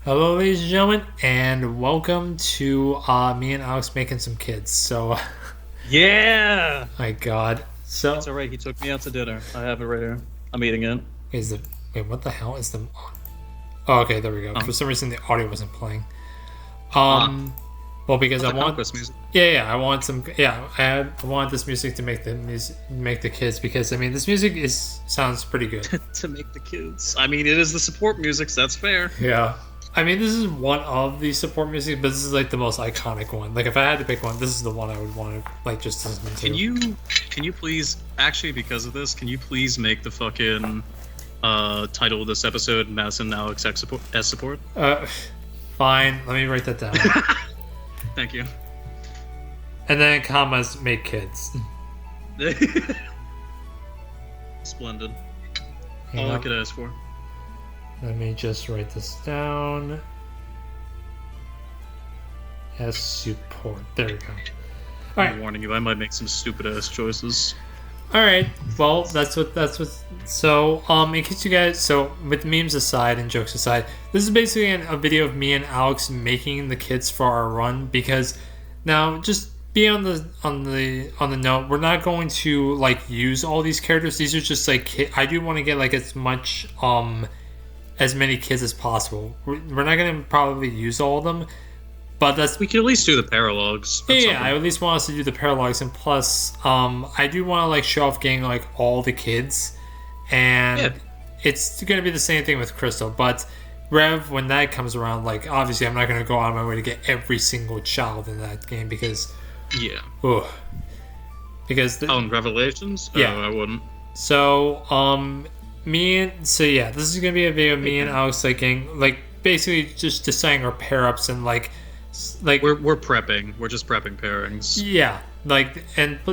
Hello, ladies and gentlemen, and welcome to me and Alex making some kids. So, Yeah! my God. So, It's alright, he took me out to dinner. I have it right here. I'm eating it. is the wait? What the hell is the? Oh, okay, there we go. Oh. For some reason, the audio wasn't playing. Ah, Well, because that's I the want, Conquest music. yeah, I want some, yeah, I want this music to make the kids because I mean, this music sounds pretty good. To make the kids. I mean, it is the support music, so that's fair. Yeah. I mean, this is one of the support music, but this is like the most iconic one. Like, if I had to pick one, this is the one I would want to like just listen to. Can you please, actually, because of this, can you please make the fucking title of this episode Madison Alex S support? Fine. Let me write that down. Thank you. And then commas make kids. Splendid. Hang All I on. could ask for. Let me just write this down. S support. There we go. All I'm right. warning you, I might make some stupid ass choices. All right. Well, that's what. So, in case you guys, so with memes aside and jokes aside, this is basically a video of me and Alex making the kids for our run because now just be on the note. We're not going to like use all these characters. These are just like I do want to get like as many kids as possible. We're not going to probably use all of them, but that's We can at least do the paralogs. That's yeah. something. I at least want us to do the paralogs, and plus, I do want to like show off getting like all the kids, and Yeah. it's going to be the same thing with Crystal. But Rev, when that comes around, like obviously, I'm not going to go out of my way to get every single child in that game because, Yeah. ugh, because Oh, and Revelations? Yeah. Oh, I wouldn't. so this is gonna be a video of me and Alex like getting like basically just deciding our pair ups and like We're prepping. We're just prepping pairings. yeah but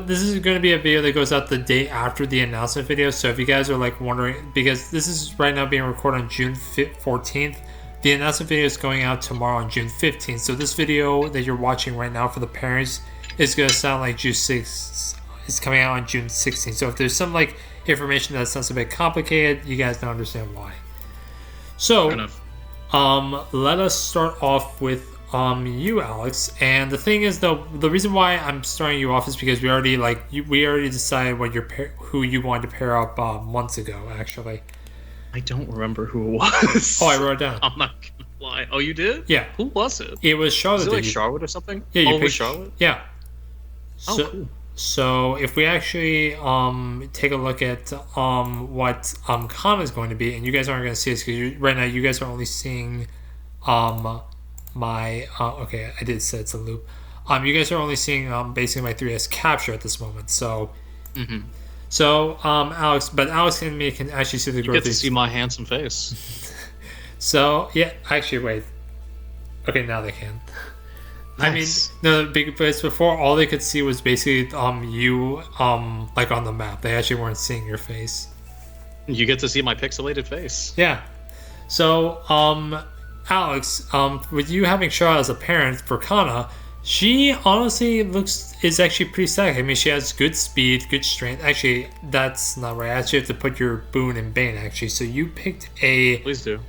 this is gonna be a video that goes out the day after the announcement video. So if you guys are like wondering, because this is right now being recorded on June 14th, the announcement video is going out tomorrow on June 15th. So this video that you're watching right now for the parents is gonna sound like June 6th. It's coming out on June 16th. So if there's some like information that sounds a bit complicated, you guys don't understand why. So, Fair enough. let us start off with you, Alex. And the thing is, though, the reason why I'm starting you off is because we already decided what who you wanted to pair up months ago. Actually, I don't remember who it was. oh, I wrote it down. I'm not gonna lie. Oh, you did? Yeah, Who was it? it was Charlotte. Was it like that you- Charlotte or something? Yeah, you oh, it was picked Charlotte? Yeah. Oh, So, cool. So if we actually take a look at what Khan is going to be, and you guys aren't going to see this because right now you guys are only seeing my okay, I did say it's a loop. You guys are only seeing basically my 3S capture at this moment. So Alex and me can actually see the You growth. get to see my handsome face. So yeah, actually wait. Okay, now they can. Nice. I mean, no, because before all they could see was basically you like on the map. They actually weren't seeing your face. You get to see my pixelated face. Yeah. So, Alex, with you having Charlotte as a parent for Kana, she honestly is actually pretty static. I mean, she has good speed, good strength. Actually, that's not right. I actually have to put your Boone and Bane actually. So you picked a Please do.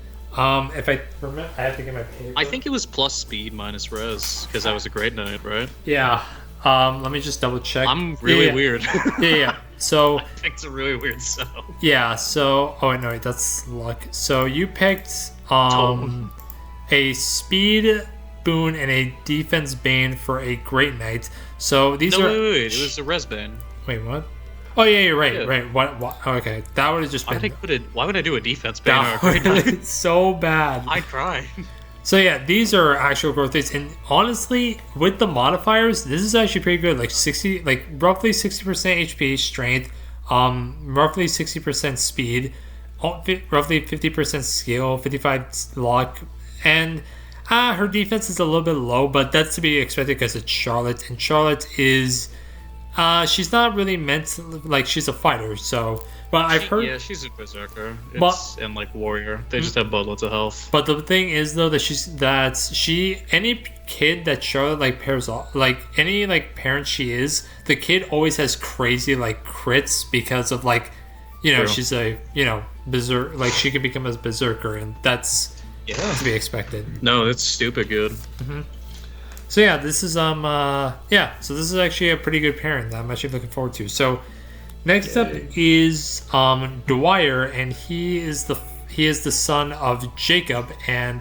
if I remember, I have to get my paper. I think it was plus speed minus res because that was a great night, right? Yeah. Let me just double check. I'm really Yeah. weird. Yeah. So I picked a really weird cell. yeah. So no, wait, that's luck. So you picked a speed Boone and a defense Bane for a great night. So these No, are wait. It was a res bane. wait, what? Oh yeah, you're right. Yeah. Right. What? Okay, that would have just been. Why would I do a defense bane? That would have been so bad. I'd cry. So yeah, these are actual growth rates, and honestly, with the modifiers, this is actually pretty good. Like roughly 60% HP strength, roughly 60% speed, roughly 50% skill, 55 luck, and her defense is a little bit low, but that's to be expected because it's Charlotte, and Charlotte is. She's not really meant to, like, she's a fighter, so. But I've heard. Yeah, she's a berserker. But- And like warrior. They just have buttloads of health. But the thing is, though, that any kid that Charlotte like pairs off, like any like parent she is, the kid always has crazy like crits because of like, True. she's a berserk, like she could become a berserker, and that's Yeah. to be expected. No, it's stupid good. So yeah, this is so this is actually a pretty good pairing that I'm actually looking forward to. So next up is Dwyer, and he is the son of Jacob, and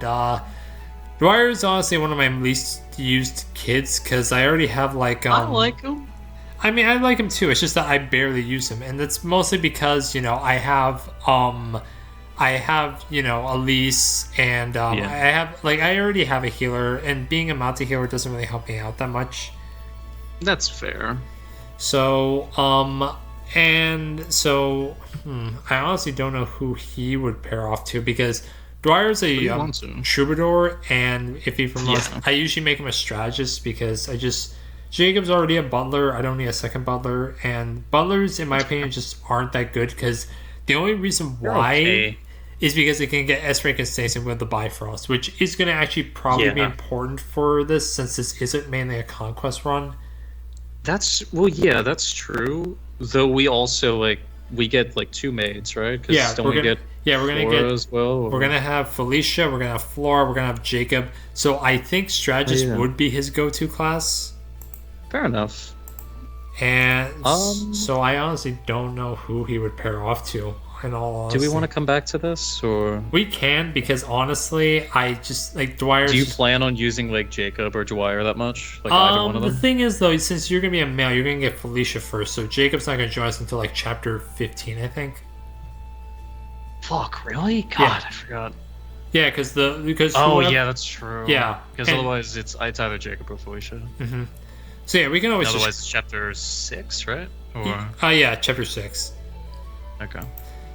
Dwyer is honestly one of my least used kids because I already have like I like him. I mean, I like him too. It's just that I barely use him, and that's mostly because I have Elise, and I already have a healer, and being a multi healer doesn't really help me out that much. That's fair. So I honestly don't know who he would pair off to because Dwyer's a troubadour, and if he promotes, I usually make him a strategist because Jacob's already a butler. I don't need a second butler, and butlers, in my opinion, just aren't that good because the only reason why is because they can get S rank and Stason with the Bifrost, which is going to actually probably be important for this since this isn't mainly a Conquest run. That's true. Though we also we get like 2 maids, right? Yeah, we're gonna get as well. We're gonna have Felicia, we're gonna have Flora, we're gonna have Jacob. So I think strategist would be his go-to class. Fair enough. And so I honestly don't know who he would pair off to. In all honesty. Do we want to come back to this, or we can? Because honestly, I just like Dwyer. Do you plan on using like Jacob or Dwyer that much? Like either one of them? The thing is, though, since you're gonna be a male, you're gonna get Felicia first. So Jacob's not gonna join us until like chapter 15, I think. Fuck, really? God, I forgot. Yeah, because that's true. Yeah, because otherwise it's either Jacob or Felicia. Mm-hmm. So yeah, we can always. Otherwise, it's chapter 6, right? Or chapter 6. Okay.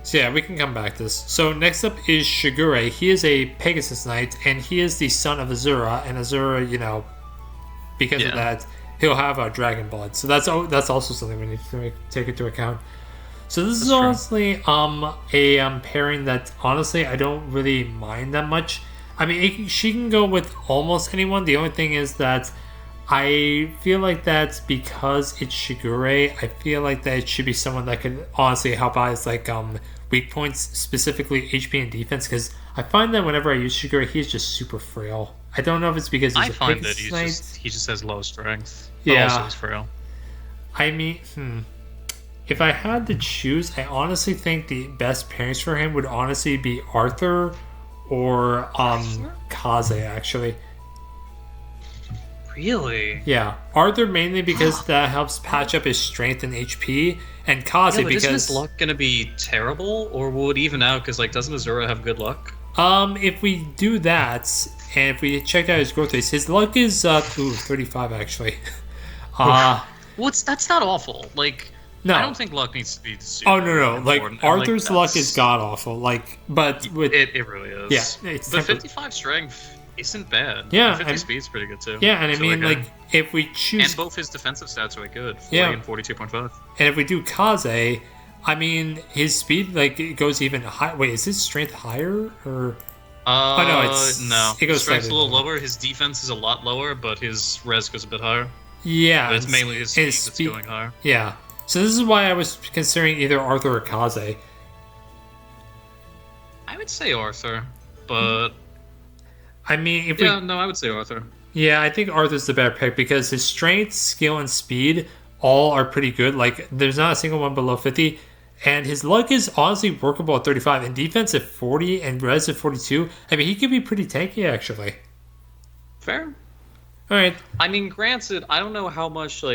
So yeah, we can come back to this. So next up is Shigure. He is a Pegasus Knight, and he is the son of Azura. And Azura, because of that, he'll have a dragon blood. So that's also something we need to take into account. So this is honestly a pairing that honestly I don't really mind that much. I mean, she can go with almost anyone. The only thing is that I feel like that's because it's Shigure. I feel like that it should be someone that could honestly help out as like weak points, specifically HP and defense. Because I find that whenever I use Shigure, he's just super frail. I don't know if it's because he's he just has low strength. Yeah, also he's frail. I mean, if I had to choose, I honestly think the best pairings for him would honestly be Arthur or Kaze actually. Really? Yeah, Arthur mainly because that helps patch up his strength and HP, and Kaze because isn't his luck gonna be terrible, or will it even out? Because doesn't Azura have good luck? If we do that, and if we check out his growth rates, his luck is 35 actually. That's not awful. No, I don't think luck needs to be super important. Like Arthur's luck is god awful. But with it really is. Yeah, but 55 strength isn't bad. Yeah, 50 speed's pretty good too. Yeah, and I mean, if we choose, and both his defensive stats are good, 40 and 42.5. And if we do Kaze, I mean, his speed it goes even higher. Wait, is his strength higher or? It goes strength's a little lower. His defense is a lot lower, but his res goes a bit higher. Yeah, but it's mainly his speed that's going higher. Yeah, so this is why I was considering either Arthur or Kaze. I would say Arthur, but. I mean, I would say Arthur. Yeah, I think Arthur's the better pick because his strength, skill, and speed all are pretty good. There's not a single one below 50. And his luck is honestly workable at 35. And defense at 40 and res at 42. I mean, he could be pretty tanky, actually. Fair. All right. I mean, granted, I don't know how much,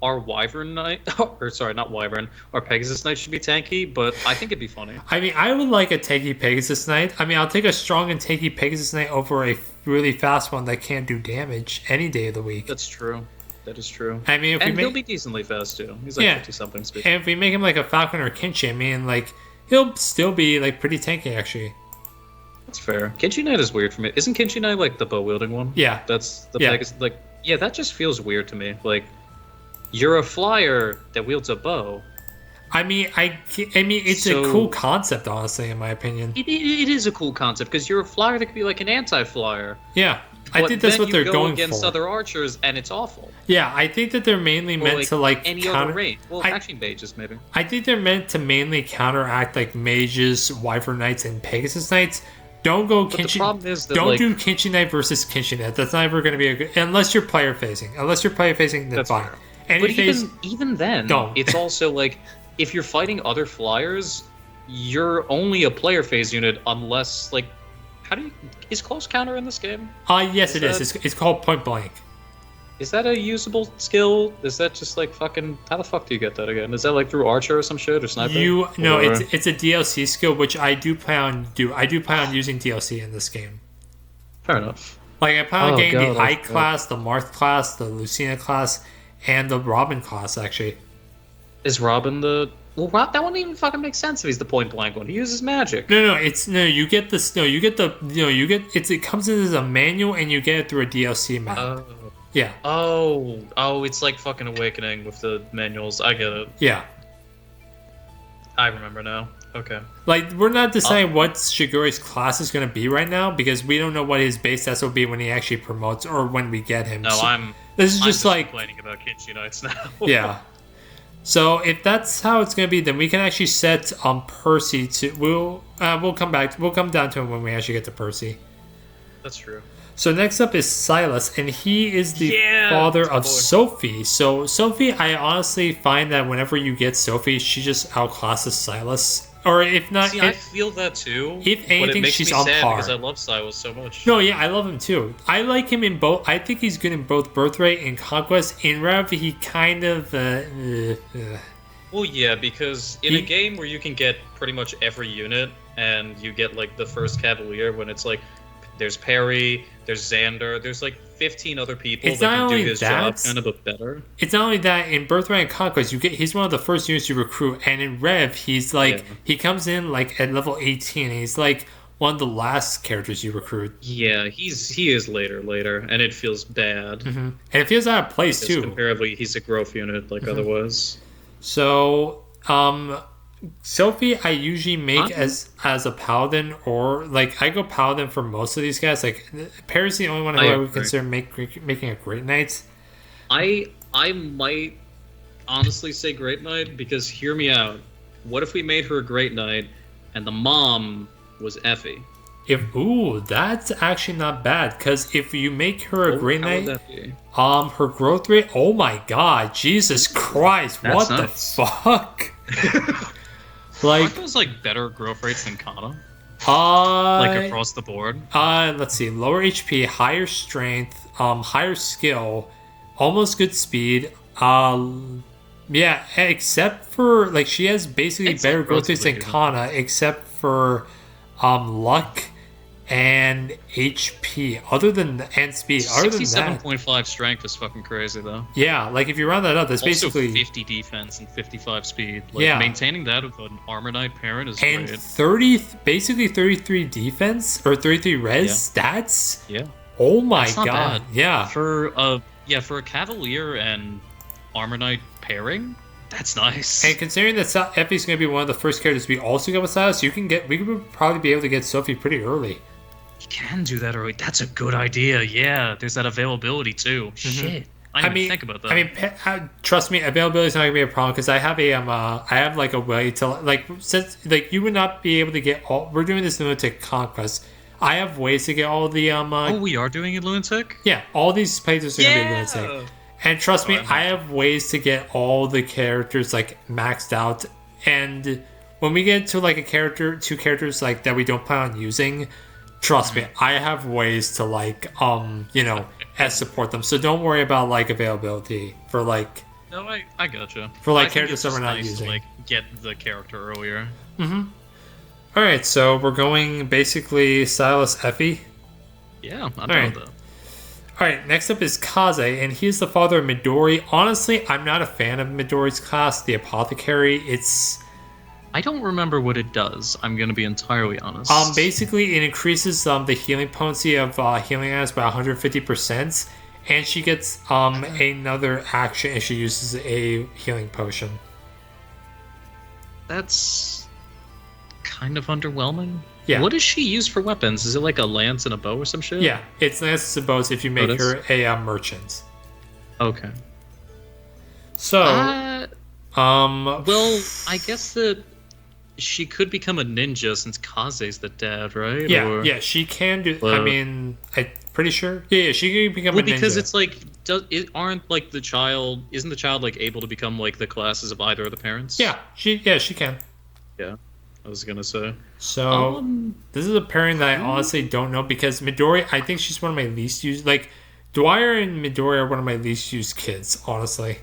our Wyvern Knight, not Wyvern, our Pegasus Knight should be tanky, but I think it'd be funny. I mean, I would like a tanky Pegasus Knight. I mean, I'll take a strong and tanky Pegasus Knight over a really fast one that can't do damage any day of the week. That's true. That is true. I mean, he'll be decently fast too. He's 50-something speed. And if we make him like a Falcon or Kinchi, I mean, he'll still be pretty tanky actually. That's fair. Kinchi Knight is weird for me. Isn't Kinchi Knight the bow wielding one? Yeah. That's the Pegasus. That just feels weird to me. You're a flyer that wields a bow. I mean, it's a cool concept, honestly, in my opinion. It is a cool concept because you're a flyer that could be like an anti-flyer. Yeah, I think that's what they're going for. Against other archers, and it's awful. Yeah, I think that they're mainly meant to any other range. Well, actually, mages maybe. I think they're meant to mainly counteract mages, Wyvern Knights, and Pegasus Knights. Don't go But the Kinshin. problem is that, Don't like, do Kinshin Knight versus Kinshin Knight. That's never going to be a good, unless you're player facing. Unless you're player facing, then That's fine. fair. Any But phase, even then, don't. it's also like if you're fighting other flyers, you're only a player phase unit unless like is close counter in this game? Yes, it is. It's called Point Blank. Is that a usable skill? Is that just like fucking? How the fuck do you get that again? Is that like through Archer or some shit or Sniper? No, Or- it's a DLC skill, which I do plan on using DLC in this game. Fair enough. Like I plan on Oh, getting God, the I Ike class, the Marth class, the Lucina class, and the Robin class. Actually, Is Robin the? Well, that wouldn't even fucking make sense if he's the point blank one. He uses magic. You get this. No, you get the. You get it comes in as a manual, and you get it through a DLC map. Yeah. Oh, it's like fucking Awakening with the manuals. I get it. Yeah. I remember now. Okay. Like, we're not deciding what Shiguri's class is going to be right now because we don't know what his base stats will be when he actually promotes or when we get him. No, So this is just like complaining about Kinshin Knights now. yeah. So if that's how it's going to be, then we can actually set Percy to. We'll come back. We'll come down to him when we actually get to Percy. That's true. So next up is Silas, and he is the father of Sophie. So Sophie, I honestly find that whenever you get Sophie, she just outclasses Silas. Or if not, See, I feel that too. If but it anything, makes she's me on sad par. because I love Silas so much. No, yeah, I love him too. I like him in both. I think he's good in both Birthright and Conquest. In Rev, he kind of. Well, yeah, because in a game where you can get pretty much every unit, and you get like the first Cavalier when it's like, there's Perry, there's Xander, there's like 15 other people It's that not can do only his that, job kind of but better. It's not only that in Birthright and Conquest, he's one of the first units you recruit, and in Rev, he's like he comes in like at level 18, and he's like one of the last characters you recruit. Yeah, he is later, and it feels bad. Mm-hmm. And it feels out of place too. Comparably, he's a growth unit like otherwise. So, Sophie, I usually make as a paladin, or like I go paladin for most of these guys. Like Perry's the only one who I would consider making a great knight. I might honestly say great knight because hear me out. What if we made her a great knight, and the mom was Effie? That's actually not bad. Because if you make her a great knight, her growth rate. Oh my God, Jesus Christ! What the fuck? Aren't those like better growth rates than Kana? Like across the board? Let's see. Lower HP, higher strength, higher skill, almost good speed. Yeah, except for like she has basically better growth rates than Kana, except for luck and HP. And speed. Other than that, 67.5 strength is fucking crazy though. Yeah, like if you round that up, that's also basically 50 defense and 55 speed. Like maintaining that with an armor knight parent is and great. basically 33 defense or 33 res stats. Yeah. Oh my God. Bad. Yeah. For a Cavalier and armor knight pairing, that's nice. And considering that Effie's going to be one of the first characters we also get with Silas, we could probably be able to get Sophie pretty early. You can do that early. That's a good idea. Yeah, there's that availability too. Shit. I didn't even think about that. I mean, trust me, availability is not going to be a problem because I have like a way to like since like you would not be able to get all. We're doing this Lunatic Conquest. I have ways to get all the we are doing it Lunatic. Yeah, all these places are going to be Lunatic. And trust me, I have ways to get all the characters like maxed out. And when we get to like two characters like that we don't plan on using, trust me, I have ways to like support them. So don't worry about like availability for like. No, I gotcha. For like characters that we're not using. To, like get the character earlier. Mm-hmm. All right, so we're going basically Silas Effie. Yeah, I'm done with that. All right, next up is Kaze, and he's the father of Midori. Honestly, I'm not a fan of Midori's class, the Apothecary. I don't remember what it does. I'm going to be entirely honest. Basically, it increases the healing potency of healing items by 150%, and she gets another action if she uses a healing potion. That's kind of underwhelming. Yeah. What does she use for weapons? Is it like a lance and a bow or some shit? Yeah, it's lances and bows if you make her a merchant. Okay. So, well, I guess that she could become a ninja since Kaze's the dad, right? Yeah, Or, yeah, she can do. I mean, I'm pretty sure. Yeah, she can become a ninja. Because it's like, aren't like the child? Isn't the child like able to become like the classes of either of the parents? Yeah, she can. Yeah, I was gonna say. So this is a pairing that I honestly don't know because Midori. I think she's one of my least used. Like Dwyer and Midori are one of my least used kids, honestly.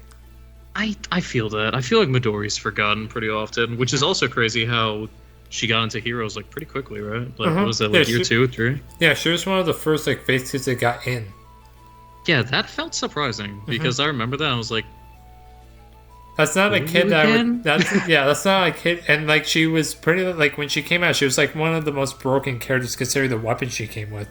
I feel that. I feel like Midori's forgotten pretty often, which is also crazy how she got into Heroes like pretty quickly, right? Like what was that, like year 2 or 3? Yeah, she was one of the first like face kids that got in. Yeah, that felt surprising because I remember that and I was like, that's not a kid that's not a kid. And like she was pretty like when she came out, she was like one of the most broken characters considering the weapon she came with.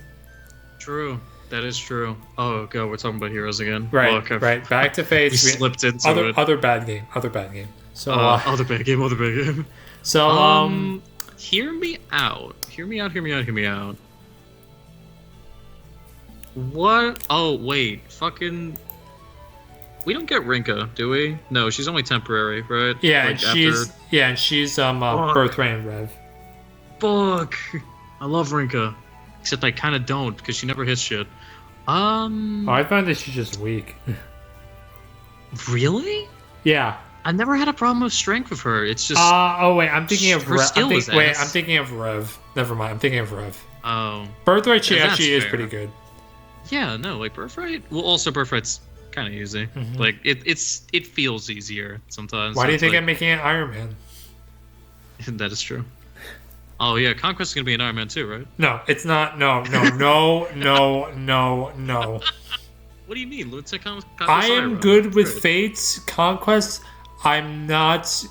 True. That is true. Oh god, we're talking about Heroes again. Right, oh, okay. Right. Back to Fates. We slipped into it. Other bad game. Other bad game. So other bad game. So hear me out. Hear me out. What? Oh wait, fucking. We don't get Rinka, do we? No, she's only temporary, right? Yeah, like and she's Birthright and Rev. Fuck. I love Rinka, except I kind of don't because she never hits shit. I find that she's just weak. Really? Yeah. I never had a problem with strength with her. It's just. Wait, I'm thinking of her Rev. I'm thinking of Rev. Never mind. I'm thinking of Rev. Oh. Birthright, she actually is pretty good. Yeah, no, like Birthright. Well, also Birthright's kind of easy. Like it feels easier sometimes. Why do you think I'm making an Iron Man? That is true. Oh yeah, Conquest is gonna be an Iron Man too, right? No, it's not. No. What do you mean, Lunatic Conquest? I am good with Fates. Conquest, I'm not.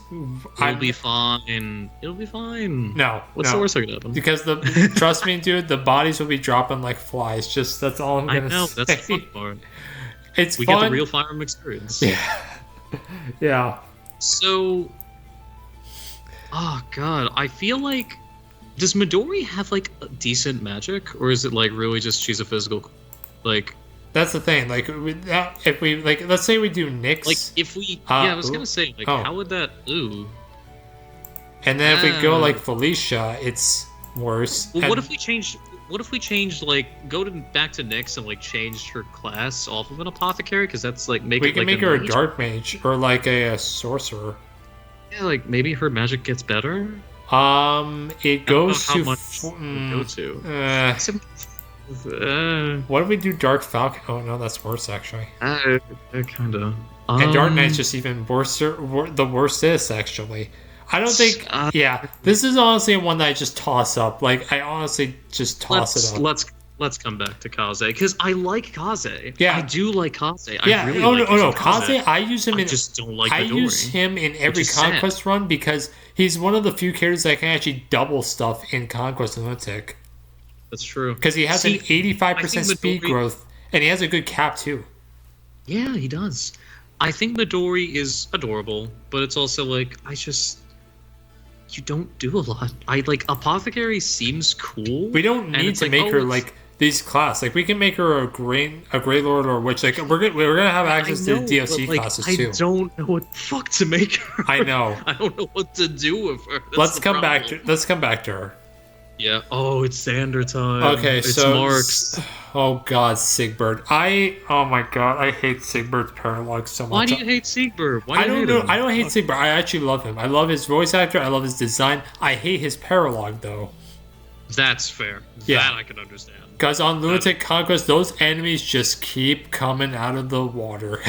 It'll be fine. No. What's the worst that could happen? Because trust me, dude, the bodies will be dropping like flies. Just that's all I'm gonna say. I know, that's the fun part. We get the real Fire Emblem experience. Yeah. Yeah. So, oh god, I feel like, does Midori have like a decent magic, or is it like really just she's a physical, like? That's the thing. Like, if we like, let's say we do Nyx. Like, if we, I was gonna say, like, how would that? And then if we go like Felicia, it's worse. Well, what if we change? What if we change, like, back to Nyx and like change her class off of an apothecary? Because that's like we can make her a dark mage or like a sorcerer. Yeah, like maybe her magic gets better. It goes to. How much go to? What if we do Dark Falcon? Oh no, that's worse actually. Kind of. And Dark Knight's just even worse. The worst is actually. I don't think. Yeah, this is honestly one that I just toss up. Like I honestly just toss it up. Let's come back to Kaze because I like Kaze. Yeah, I do like Kaze. Yeah. I really like Kaze. I use him. I just don't like. I use him in every Conquest run because he's one of the few characters that can actually double stuff in Conquest and Lunatic. That's true. Because he has an 85% speed growth, and he has a good cap too. Yeah, he does. I think Midori is adorable, but it's also like you don't do a lot. Apothecary seems cool. We don't need to make her like these class. Like we can make her a Grey Lord or Witch. Like we're gonna have access to the DLC classes too. I don't know what the fuck to make her. I know. I don't know what to do with her. Let's come back to her. Yeah. Oh, it's Xander time. Okay, it's so Marks. Oh god, Siegbert. Oh my god, I hate Siegbert's paralogue so much. Why do you hate Siegbert? I don't know. I don't hate Siegbert. I actually love him. I love his voice actor. I love his design. I hate his paralogue though. That's fair. Yeah. That I can understand. Because on Lunatic Conquest, those enemies just keep coming out of the water.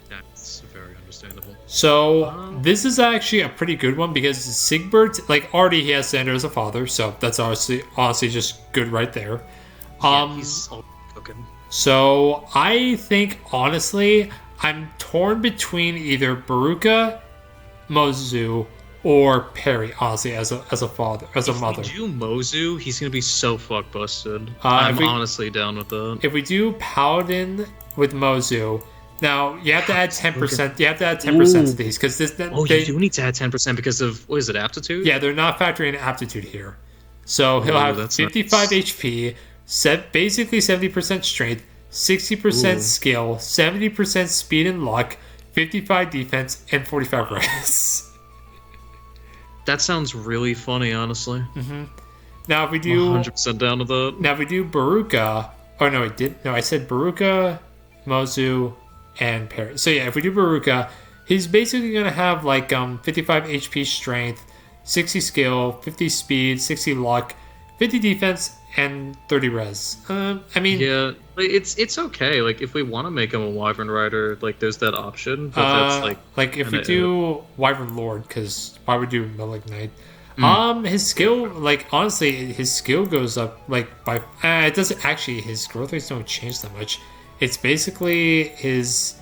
That's very understandable. So this is actually a pretty good one because Siegbert, like already he has Xander as a father, so that's honestly just good right there. He's all cooking. So I think honestly, I'm torn between either Baruka, Mozu, or Perry. Honestly, as a father, as a mother. If we do Mozu, he's gonna be so fuck busted. I'm honestly down with that. If we do Paladin with Mozu. Now you have to add 10%. You have to add 10% to these because this. You do need to add 10% because of what is it, aptitude? Yeah, they're not factoring in aptitude here. So he'll have 55 HP, basically 70% strength, 60% skill, 70% speed and luck, 55 defense, and 45 res. That sounds really funny, honestly. Now if we do 100% down to that. Now if we do Baruka, oh no, I said Baruka, Mozu, and Parrot. So yeah, if we do Baruka, he's basically gonna have like 55 HP strength, 60 skill, 50 speed, 60 luck, 50 defense, and 30 res. I mean, yeah, it's okay. Like if we want to make him a Wyvern Rider, like there's that option. But that's like if we do Wyvern Lord, because why would do Malignite? His skill, like honestly, his skill goes up like by. It doesn't actually. His growth rates don't change that much. It's basically his.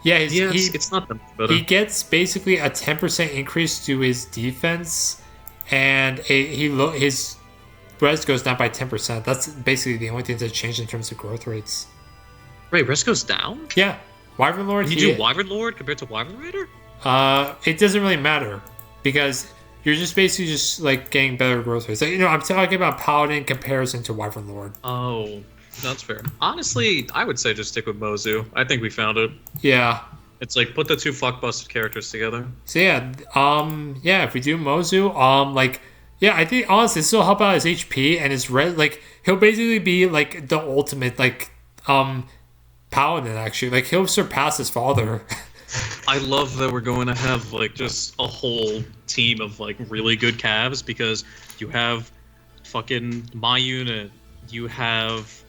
Yeah, it's not that much better. He gets basically a 10% increase to his defense, and his res goes down by 10%. That's basically the only thing that changed in terms of growth rates. Wait, res goes down? Yeah, Wyvern Lord. You do Wyvern Lord compared to Wyvern Rider? It doesn't really matter because you're just basically just like getting better growth rates. Like, I'm talking about Paladin in comparison to Wyvern Lord. Oh, that's fair. Honestly, I would say just stick with Mozu. I think we found it. Yeah. It's like put the two fuck-busted characters together. So yeah, if we do Mozu, I think honestly this will help out his HP and his red. Like he'll basically be like the ultimate like Paladin actually. Like he'll surpass his father. I love that we're going to have like just a whole team of like really good Cavs because you have fucking my unit, you have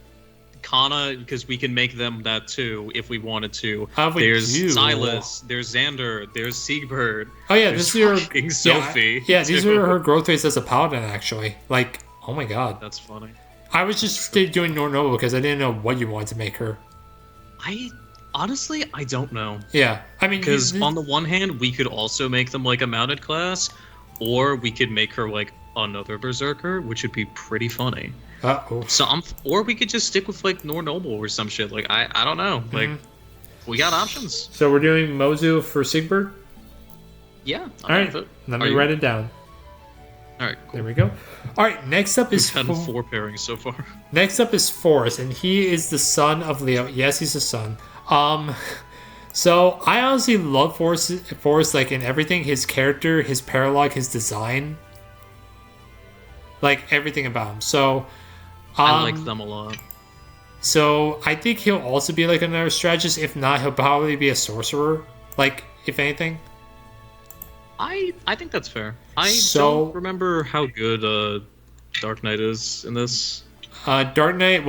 Kana because we can make them that too if we wanted to. There's Silas, there's Xander, there's Siegbert. Oh yeah, this is your Sophie. Yeah, these are her growth rates as a Paladin actually. Like, oh my god, that's funny. I was just doing Nornoble because I didn't know what you wanted to make her. Honestly, I don't know. Yeah, I mean, because on the one hand, we could also make them like a mounted class, or we could make her like another Berserker, which would be pretty funny. So or we could just stick with like Nornoble or some shit. Like I don't know. Like we got options. So we're doing Mozu for Siegbert. Yeah. All right. Let me write it down. All right. Cool. There we go. All right. Next up is we've had 4 pairings so far. Next up is Forrest, and he is the son of Leo. Yes, he's a son. So I honestly love Forrest like in everything. His character, his paralogue, his design, like everything about him. So I like them a lot. So I think he'll also be like another strategist. If not, he'll probably be a sorcerer. Like if anything. I think that's fair. I don't remember how good Dark Knight is in this. Dark Knight,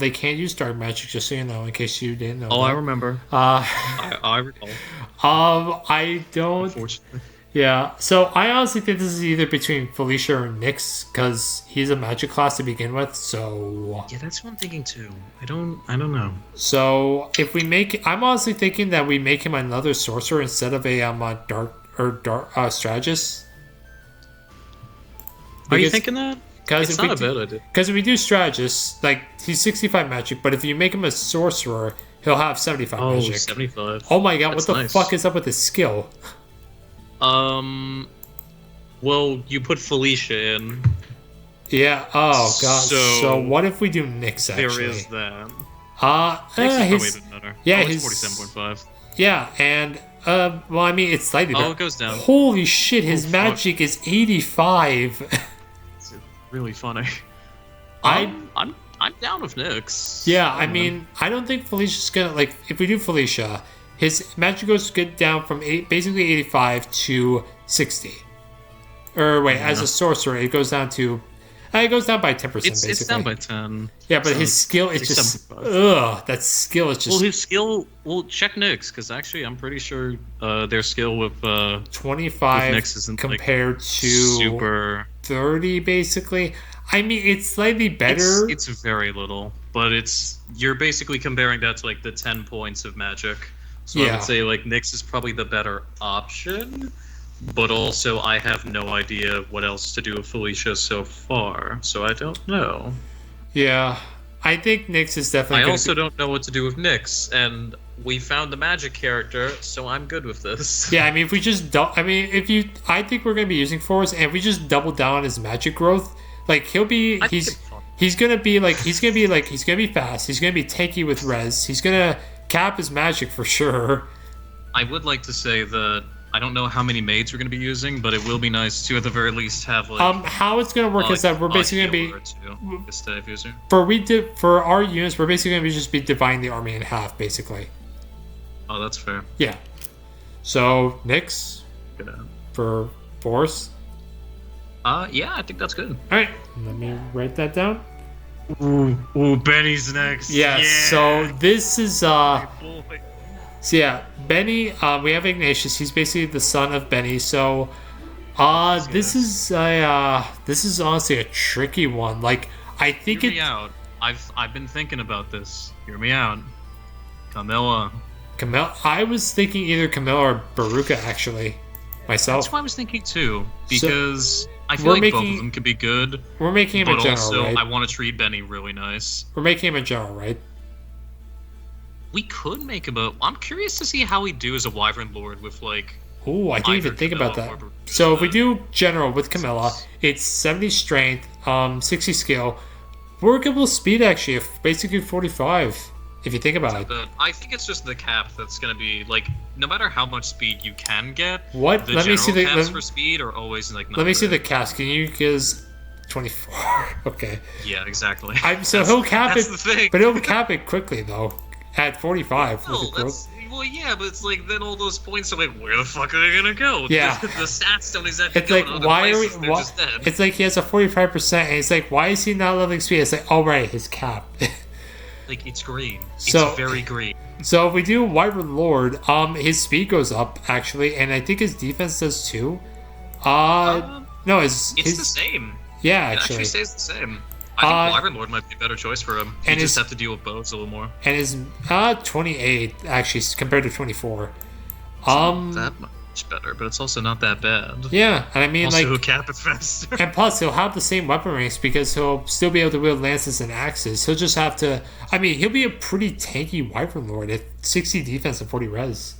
they can't use dark magic, just so you know, in case you didn't know. Oh, that. I remember. I recall. I don't. Unfortunately. Yeah, so I honestly think this is either between Felicia or Nyx, because he's a magic class to begin with. So yeah, that's what I'm thinking too. I don't know. So if we I'm honestly thinking that we make him another sorcerer instead of a dark strategist. Are you thinking that? It's not a bad idea. Because if we do strategist, like he's 65 magic, but if you make him a sorcerer, he'll have 75 magic. Oh, 75. Oh my god, what the fuck is up with his skill? Well, you put Felicia in. Yeah. Oh god. So what if we do Nyx? Actually, there is that. Nyx is probably a bit better. Yeah, he's 47.5. Yeah, and well, I mean, it's slightly better. Oh, it goes down. Holy shit, his magic is 85. It's really funny. I'm down with Nyx. Yeah, I mean, I don't think Felicia's gonna like. If we do Felicia, his magic goes good down from basically 85 to 60. Or wait, as a sorcerer, it goes down to. It goes down by 10%. Basically, it's down by 10. Yeah, but his skill is just that skill is just. Well, his skill. Well, check Nyx because actually, I'm pretty sure their skill with 25 with Nyx isn't compared to super 30, basically. I mean, it's slightly better. It's very little, but you're basically comparing that to like the 10 points of magic. So I would say like Nyx is probably the better option. But also, I have no idea what else to do with Felicia so far, so I don't know. Yeah, I think Nyx is definitely. I also don't know what to do with Nyx, and we found the magic character, so I'm good with this. Yeah, I mean, if we just I think we're gonna be using Force, and if we just double down on his magic growth, like he'll be, he's gonna be fast, he's gonna be tanky with res, he's gonna cap his magic for sure. I would like to say that I don't know how many maids we're gonna be using, but it will be nice to at the very least have like. How it's gonna work is that we're basically gonna be instead of using. For our units, we're basically gonna just be dividing the army in half, basically. Oh, that's fair. Yeah. So Nyx Good. for force. Yeah, I think that's good. All right, let me write that down. Ooh, Benny's next. Yeah. So this is So yeah, Benny. We have Ignatius. He's basically the son of Benny. So, this is honestly a tricky one. Like, I think Hear me out. I've been thinking about this. Hear me out. Camilla. I was thinking either Camilla or Baruka actually. Myself. That's what I was thinking too. Because I feel like both of them could be good. We're making him a general, also, right? I want to treat Benny really nice. We're making him a general, right? We could make him a. I'm curious to see how we do as a Wyvern Lord with like. Oh, I didn't even think about that. So if we do general with Camilla, it's 70 strength, 60 skill, workable speed actually, basically 45. If you think about it. I think it's just the cap that's gonna be like, no matter how much speed you can get. What? The let me see the caps for speed are always like. Let me see the caps. Can you give 24? Okay. Yeah, exactly. So he'll cap it, the thing. But he'll cap it quickly though. At 45. Well, yeah, but it's like then all those points are like, where the fuck are they gonna go? Yeah. The stats don't exactly. It's like why are we? It's like he has a 45%, and it's like why is he not leveling speed? It's like right, his cap. Like it's green. So, it's very green. So if we do Wyvern Lord, his speed goes up actually, and I think his defense does too. No, it's the same. Yeah, actually. It actually stays the same. I think Wyvern Lord might be a better choice for him. You just have to deal with bows a little more. And his 28 actually compared to 24. That much better, but it's also not that bad. Yeah, and I mean also, he'll cap it faster. And plus, he'll have the same weapon ranks because he'll still be able to wield lances and axes. He'll just have to. I mean, he'll be a pretty tanky Wyvern Lord at 60 defense and 40 res.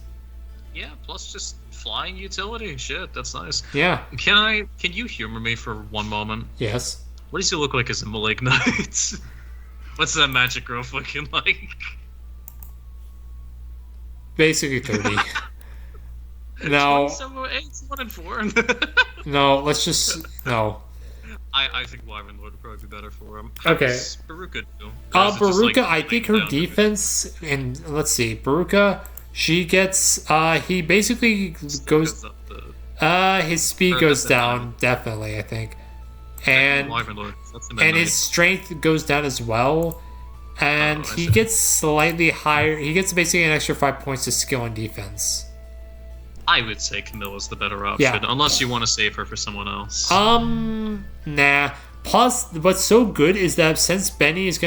Yeah, plus just flying utility. Shit, that's nice. Yeah. Can you humor me for one moment? Yes. What does he look like as a Malignite? What's that magic growth looking like? Basically 30. No. It's 1 and 4. No, let's just no. I think Wyvern Lord would probably be better for him. Okay. Baruka do? Baruka, I think her defense, and let's see, Baruka, she gets he basically goes his speed goes down, definitely, I think. And his strength goes down as well. And he gets slightly higher. He gets basically an extra 5 points to skill and defense. I would say Camilla's the better option, unless you want to save her for someone else. Nah. Plus, what's so good is that since Benny and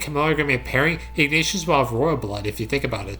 Camilla are gonna be a pairing, Ignatius will have royal blood. If you think about it.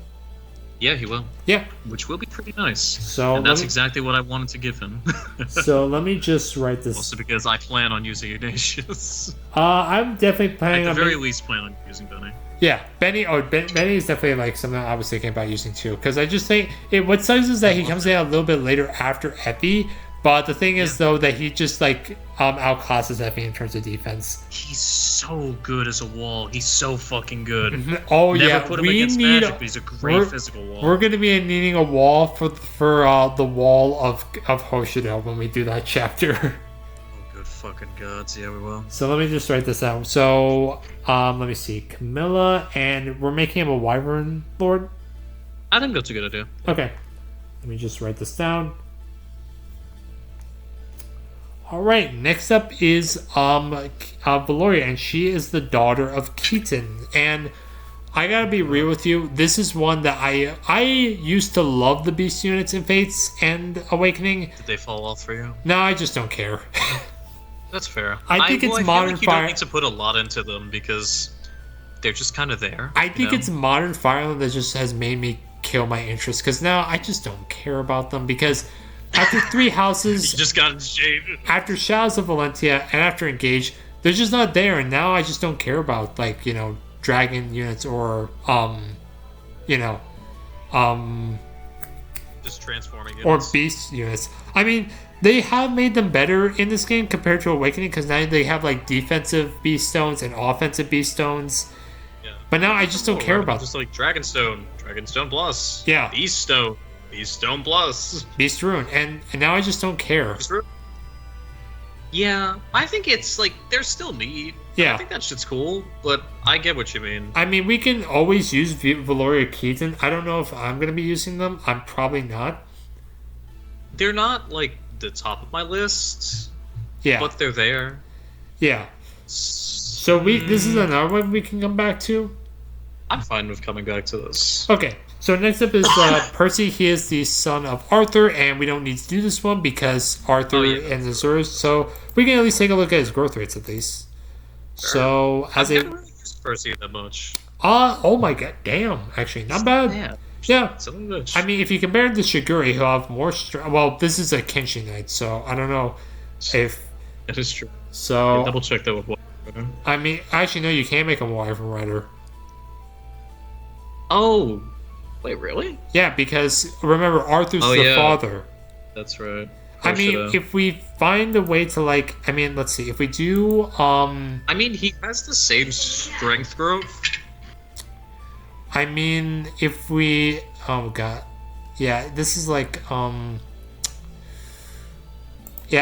Yeah, he will. Yeah. Which will be pretty nice. So and that's exactly what I wanted to give him. So let me just write this. Also because I plan on using Ignatius. I'm definitely planning on... At the very least plan on using Benny. Yeah, Benny is definitely like something I was thinking about using too. Because I just think... what sucks is that he comes in a little bit later after Effie. But the thing is, though, that he just like outclasses Effie in terms of defense. He's so good as a wall. He's so fucking good. Oh Never put him against magic, but he's a great physical wall. We're going to be needing a wall for the wall of Hoshino when we do that chapter. Oh, good fucking gods! Yeah, we will. So let me just write this out. So let me see, Camilla, and we're making him a Wyvern Lord. I think that's a good idea. Okay, let me just write this down. All right, next up is Valoria, and she is the daughter of Keaton. And I gotta be real with you, this is one that I used to love the beast units in Fates and Awakening. Did they fall off for you? No, I just don't care. That's fair. I think it's Modern like you Fire. You don't need to put a lot into them because they're just kind of there. I think it's Modern Fireland that just has made me kill my interest, because now I just don't care about them, because after 3 houses, you just got shaded. After Shadows of Valentia and after Engage, they're just not there, and now I just don't care about dragon units or just transforming units or beast units. I mean, they have made them better in this game compared to Awakening, because now they have defensive beast stones and offensive beast stones. Yeah. But now I just don't care about just like Dragonstone Plus. Yeah. Beast Stone. Beast Stone Plus. Beast Rune. And now I just don't care. Yeah, I think it's like they're still neat. Yeah. I think that shit's cool, but I get what you mean. I mean, we can always use Valoria Keaton. I don't know if I'm going to be using them. I'm probably not. They're not like the top of my list. Yeah. But they're there. Yeah. So this is another one we can come back to. I'm fine with coming back to this. Okay. So next up is Percy. He is the son of Arthur, and we don't need to do this one because Arthur and Azura's. So we can at least take a look at his growth rates at least. Sure. So as I've never really used Percy that much. Oh my god, damn! Actually, not bad. Yeah. I mean, if you compare him to Shigure, he'll have more strength. Well, this is a Kenshi Knight, so I don't know if that is true. So double check that with. I mean, actually, no, you can't make him Wyvern Rider. Oh. Wait, really? Yeah, because remember, Arthur's the father. That's right. I mean, if we find a way to I mean, let's see. If we do, I mean, he has the same strength growth. I mean, if we, oh god, yeah, this is yeah,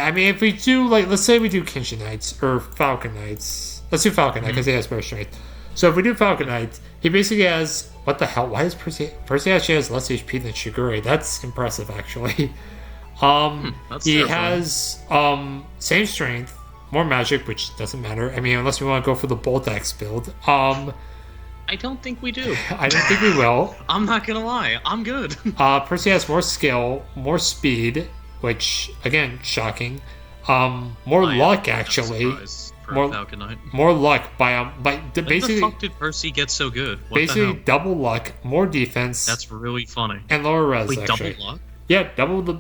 I mean, if we do let's say we do Kenshin Knights or Falcon Knights. Let's do Falcon Knight because he has better strength. So if we do Falcon Knight, he basically has. What the hell? Why is Percy actually has less HP than Shigure? That's impressive, actually. He has same strength, more magic, which doesn't matter. I mean, unless we want to go for the Bolt Axe build. I don't think we do. I don't think we will. I'm not gonna lie. I'm good. Percy has more skill, more speed, which again, shocking. More luck, actually. More luck by basically. When the fuck did Percy get so good? Basically, double luck, more defense. That's really funny. And lower res. Wait, actually. double luck? Yeah, double the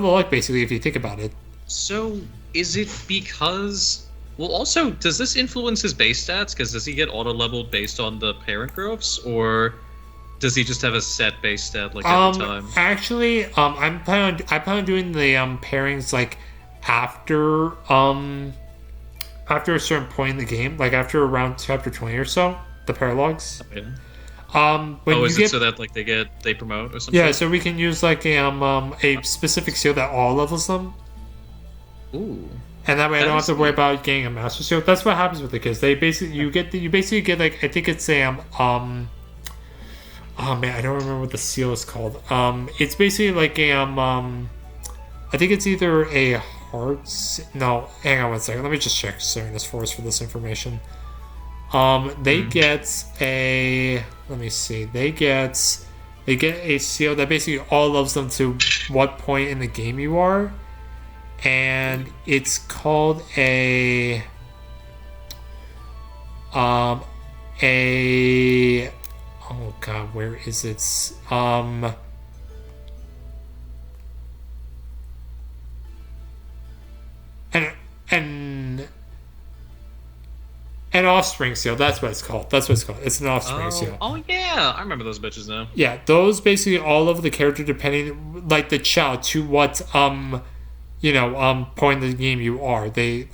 luck. Basically, if you think about it. So, is it because? Well, also, does this influence his base stats? Because does he get auto leveled based on the parent growths, or does he just have a set base stat every time? Actually, I plan on doing the pairings after a certain point in the game, after around chapter 20 or so, the paralogs. Okay. Is it so that they promote or something? Yeah, so we can use a specific seal that all levels them. Ooh. And that way I don't have to worry about getting a master seal. That's what happens with the kids. They basically you basically get I think it's oh man, I don't remember what the seal is called. It's basically I think it's either a no, hang on one second. Let me just check Serenus Forest for this information. They get a. Let me see. They get a seal that basically all loves them to what point in the game you are, and it's called a. Oh god, where is it? An offspring seal. That's what it's called. It's an offspring seal. Oh yeah, I remember those bitches now. Yeah, those basically all of the character depending, the chow to what point in the game you are. They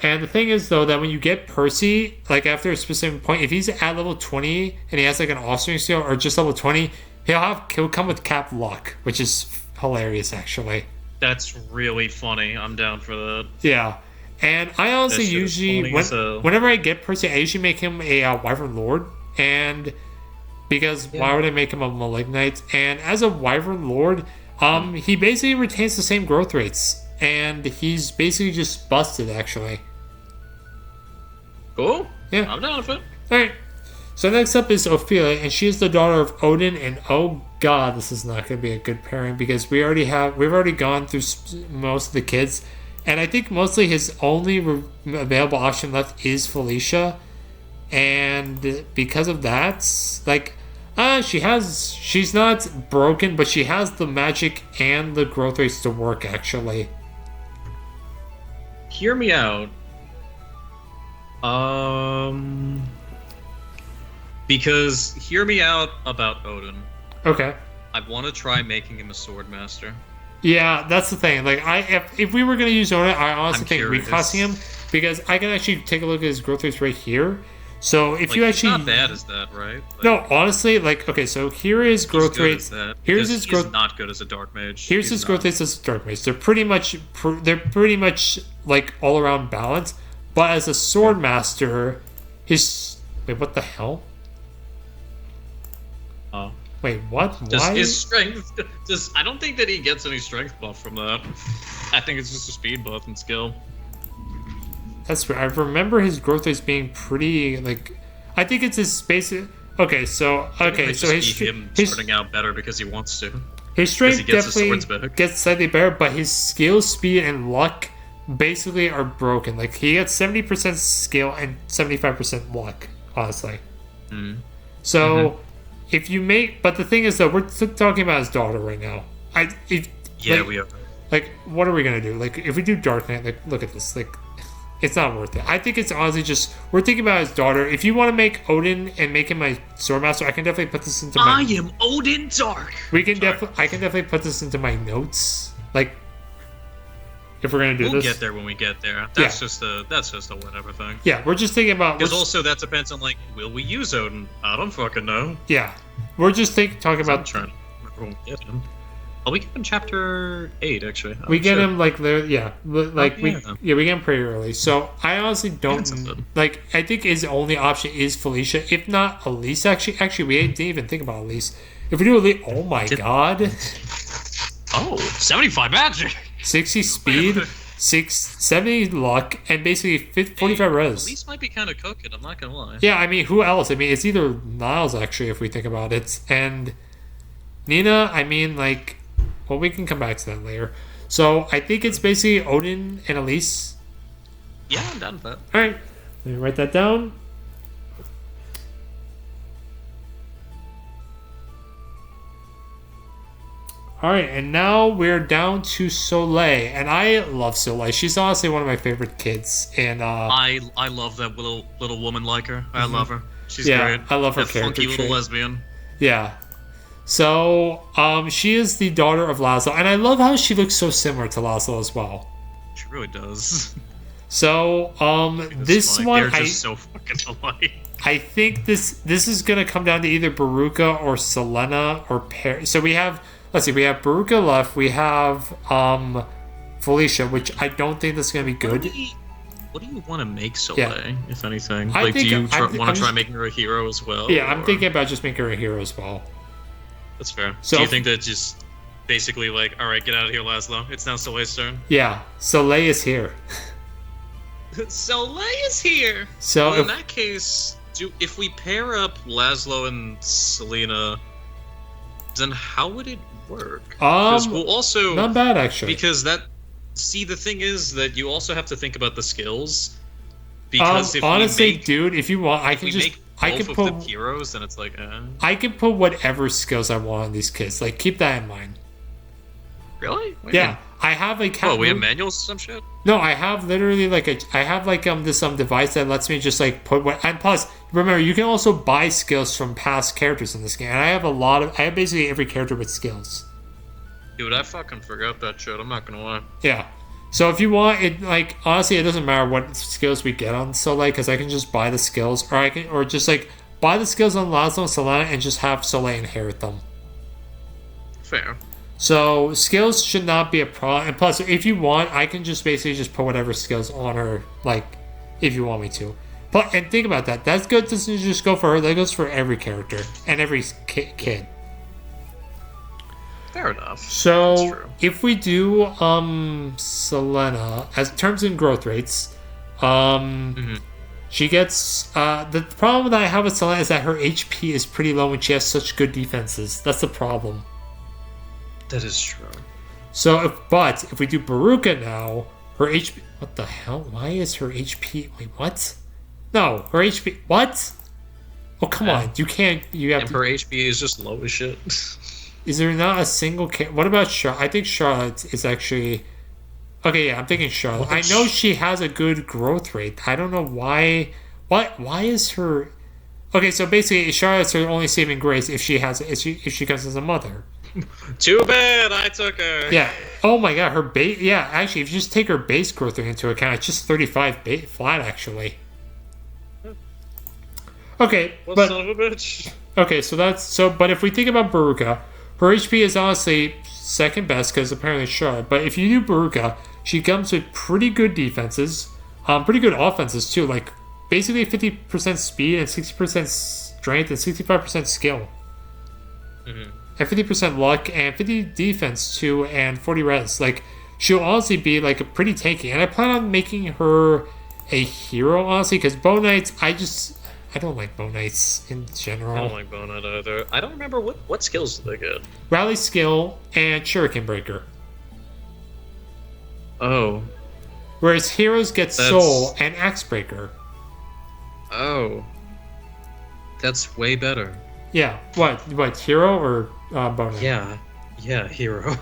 and the thing is though that when you get Percy, after a specific point, if he's at level 20 and he has an offspring seal or just level 20, he'll come with cap luck, which is hilarious actually. That's really funny. I'm down for that. Yeah. And I honestly usually, whenever I get Percy, I usually make him a Wyvern Lord. And because why would I make him a Malignite? And as a Wyvern Lord, he basically retains the same growth rates. And he's basically just busted, actually. Cool. Yeah. I'm down with it. Alright. So next up is Ophelia, and she is the daughter of Odin. And oh god, this is not going to be a good pairing because we've already gone through most of the kids. And I think mostly his only available option left is Felicia. And because of that, she's not broken, but she has the magic and the growth rates to work, actually. Hear me out. Because hear me out about Odin. Okay. I want to try making him a sword master. Yeah, that's the thing. If we were gonna use Odin, I honestly think reclassing him because I can actually take a look at his growth rates right here. So if like, you he's actually not bad as that, right? Like, no, honestly, like okay, so here is growth rates. Here's his growth. He's not good as a dark mage. Here's his growth rates as a dark mage. They're pretty much like all around balance. But as a sword master, his wait, what the hell? Oh. Wait, what? Just Why? his strength. I don't think that he gets any strength buff from that. I think it's just a speed buff and skill. That's weird. I remember his growth rates being pretty like. I think it's his basic. Okay, so his starting out better because he wants to. His strength he gets definitely gets slightly better, but his skill, speed, and luck basically are broken. Like he gets 70% skill and 75% luck. Honestly. Mm. So if you make, but the thing is though, we're talking about his daughter right now. We are. Like, what are we gonna do? Like, if we do Dark Knight, like, look at this. Like, it's not worth it. I think it's honestly just we're thinking about his daughter. If you want to make Odin and make him my swordmaster, I can definitely put this into my. I am Odin Dark. I can definitely put this into my notes. Like, if we're gonna do this, we'll get there when we get there. That's just a whatever thing. Yeah, we're just thinking about. Because also that depends on like, will we use Odin? I don't fucking know. Yeah, we're just talking about. I'm trying to remember when we get him. Oh, we get him chapter 8 actually. We get him like there, yeah. Like we get him pretty early. So I honestly don't like. I think his only option is Felicia, if not Elise. Actually, we didn't even think about Elise. If we do Elise, oh my god. Oh, 75 magic. 60 speed, 70 luck, and basically 45 res. Elise might be kind of cooking. I'm not gonna lie. Yeah, I mean, who else? I mean, it's either Niles actually, if we think about it, and Nina. I mean, like. Well, we can come back to that later. So, I think it's basically Odin and Elise. Yeah, I'm done with that. Alright, let me write that down. Alright, and now we're down to Soleil. And I love Soleil. She's honestly one of my favorite kids. And I love that little woman like her. I love her. She's great. I love her that character funky little trait. lesbian. Yeah. So, she is the daughter of Laszlo, and I love how she looks so similar to Laszlo as well. She really does. So, this one, they're just so fucking alike. I think this is gonna come down to either Baruka or Selena or Perry. So we have, let's see, we have Baruka left, we have Felicia, which I don't think that's gonna be good. What do you want to make Soleil, if anything? Do you want to try making her a hero as well? Yeah, I'm thinking about just making her a hero as well. That's fair. So do you think that just basically like, all right, get out of here, Laszlo. It's now Soleil's turn. Yeah, Soleil is here. Soleil is here. So well, in that case, if we pair up Laszlo and Selena, then how would it work? Because we'll also not bad actually. Because the thing is that you also have to think about the skills. Because if honestly, dude, if you want, I can put the heroes, then it's like. I can put whatever skills I want on these kids. Like, keep that in mind. Really? Yeah, I have like. We have manuals or some shit. No, I have literally like this device that lets me just like put what. And plus, remember, you can also buy skills from past characters in this game. And I have basically every character with skills. Dude, I fucking forgot that shit. I'm not gonna lie. Yeah. So if you want it, like honestly, it doesn't matter what skills we get on Soleil, because I can just buy the skills, or just like buy the skills on Laszlo and Selena and just have Soleil inherit them. Fair. So skills should not be a problem. And plus, if you want, I can just basically just put whatever skills on her, like if you want me to. But and think about that. That's good. Doesn't just go for her. That goes for every character and every kid. Fair enough. So if we do Selena as terms and growth rates, she gets the problem that I have with Selena is that her HP is pretty low when she has such good defenses. That's the problem. That is true. So if we do Baruka now, her HP, what the hell? Why is her HP? Wait, what? No, her HP. What? Oh come on! You can't. You have. And her HP is just low as shit. Is there not a single What about Charlotte? I think Charlotte is actually... Okay, yeah, I'm thinking Charlotte. I know she has a good growth rate. I don't know why... Why is her... Okay, so basically, Charlotte's her only saving grace if she comes as a mother. Too bad I took her. Yeah. Oh my god, her base... Yeah, actually, if you just take her base growth rate into account, it's just 35 flat, actually. Okay, What but son of a bitch? okay, so that's so. But if we think about Baruka, her HP is honestly second best because apparently Shard. But if you do Baruka, she comes with pretty good defenses, pretty good offenses too. Like basically 50% speed and 60% strength and 65% skill, and 50% luck and 50 defense too, and 40 res. Like she'll honestly be like a pretty tanky, and I plan on making her a hero honestly because Bow Knights. I don't like Bow Knights in general. I don't like Bow Knight either. I don't remember what skills do they get. Rally skill and Shuriken Breaker. Oh. Whereas heroes get Soul and Axe Breaker. Oh. That's way better. Yeah. What hero or Bow Knight? Yeah, hero.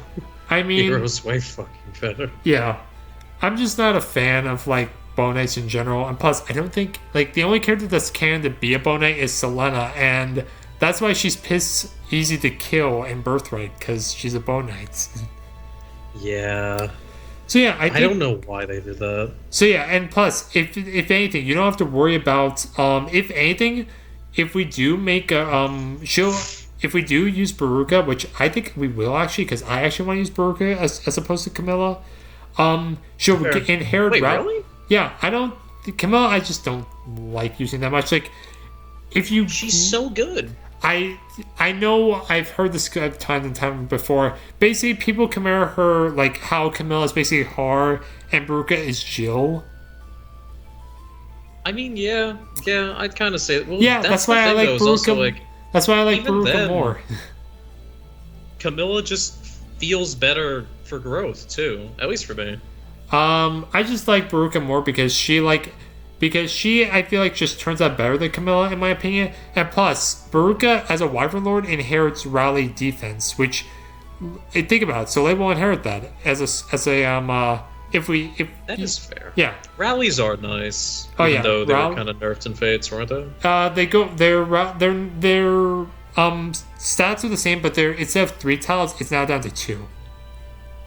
I mean, hero's way fucking better. Yeah. I'm just not a fan of like Bow Knights in general, and plus I don't think like the only character that's canon to be a Bow Knight is Selena, and that's why she's piss easy to kill in Birthright because she's a Bow Knight. Yeah. So yeah, I don't know why they did that. So yeah, and plus if anything, you don't have to worry about if anything, if we do make a if we do use Baruka, which I think we will actually, because I actually want to use Baruka as opposed to Camilla. She'll inherit. Wait, really? Yeah, Camilla, I just don't like using that much. Like, if you... She's so good. I know I've heard this time and time before. Basically, people compare her, like, how Camilla is basically Har and Baruka is Jill. I mean, yeah, I'd kind of say... Well, yeah, that's why I like Baruka. That's why I like Baruka more. Camilla just feels better for growth, too. At least for me. I just like Baruka more because she I feel like just turns out better than Camilla in my opinion. And plus, Baruka as a Wyvern Lord inherits rally defense, which think about it. Soleil will inherit that as a if that is fair. Yeah, rallies are nice. Oh even yeah, though they were kind of nerfed in Fates, weren't they? Their stats are the same, but instead of 3 tiles, it's now down to 2.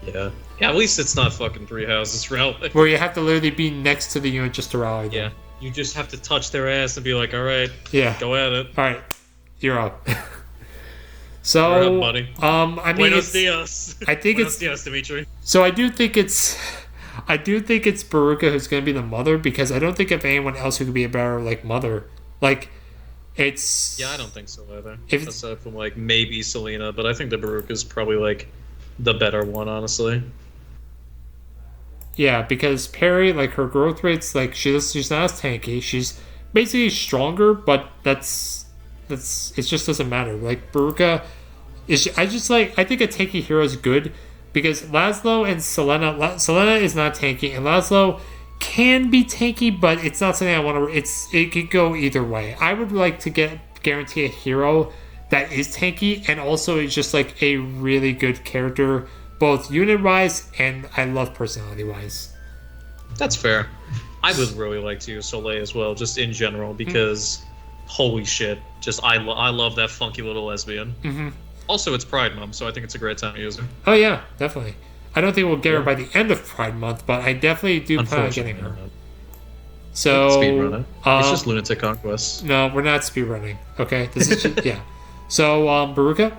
Yeah. Yeah, at least it's not fucking 3 houses rally. Where you have to literally be next to the unit just to rally them. Yeah. You just have to touch their ass and be like, alright, go at it. Alright, you're up. So, you're up, buddy. I mean, Buenos dias. I think Buenos dias, Dimitri. So I do think it's Baruka who's going to be the mother because I don't think of anyone else who could be a better like mother. Like, it's... Yeah, I don't think so either. Aside from like maybe Selena, but I think the Baruka is probably like the better one, honestly. Yeah, because Perry, like, her growth rate's, like, she's not as tanky. She's basically stronger, but it just doesn't matter. Like, Baruka I think a tanky hero is good because Laszlo and Selena is not tanky, and Laszlo can be tanky, but it's not something I want to, it could go either way. I would like to guarantee a hero that is tanky and also is just, like, a really good character both unit-wise and I love personality-wise. That's fair. I would really like to use Soleil as well, just in general, because holy shit, just I love that funky little lesbian. Mm-hmm. Also, it's Pride Month, so I think it's a great time to use her. Oh yeah, definitely. I don't think we'll get her by the end of Pride Month, but I definitely do plan on getting her. So speedrunning. It's just Lunatic Conquest. No, we're not speedrunning. Okay, this is just, yeah. So Baruka.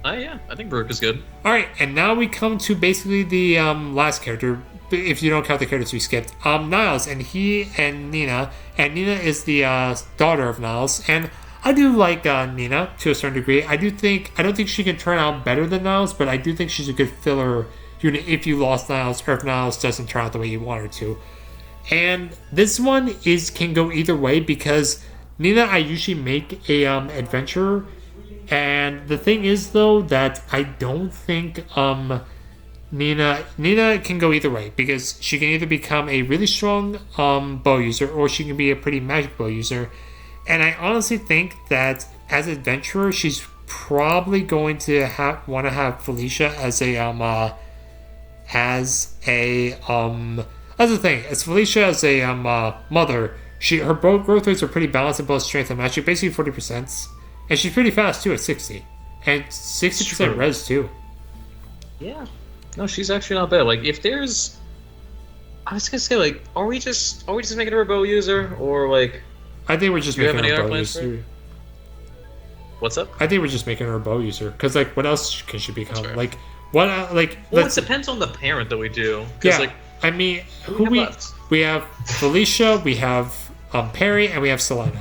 Yeah, I think Baruka's good. Alright, and now we come to basically the last character, if you don't count the characters we skipped. Niles, and he and Nina. And Nina is the daughter of Niles. And I do like Nina to a certain degree. I don't think she can turn out better than Niles, but I do think she's a good filler unit if you lost Niles or if Niles doesn't turn out the way you want her to. And this one can go either way because Nina I usually make a adventurer. And the thing is, though, that I don't think Nina can go either way because she can either become a really strong bow user or she can be a pretty magic bow user. And I honestly think that as an adventurer, she's probably going to want to have Felicia as the thing. As Felicia as a mother, her bow growth rates are pretty balanced in both strength and magic, basically 40%. And she's pretty fast, too, at 60. And 60% res, too. Yeah. No, she's actually not bad. Like, if there's... I was gonna say, like, are we just making her a bow user? Or, like... I think we're just Do you have making any her a other bow plans for her? user. What's up? I think we're just making her a bow user because like what else can she become? fair. Like what? Like Well, it depends on the parent that we do. yeah. Like, I mean, who we have left? We have Felicia, we have Perry, and we have Selena.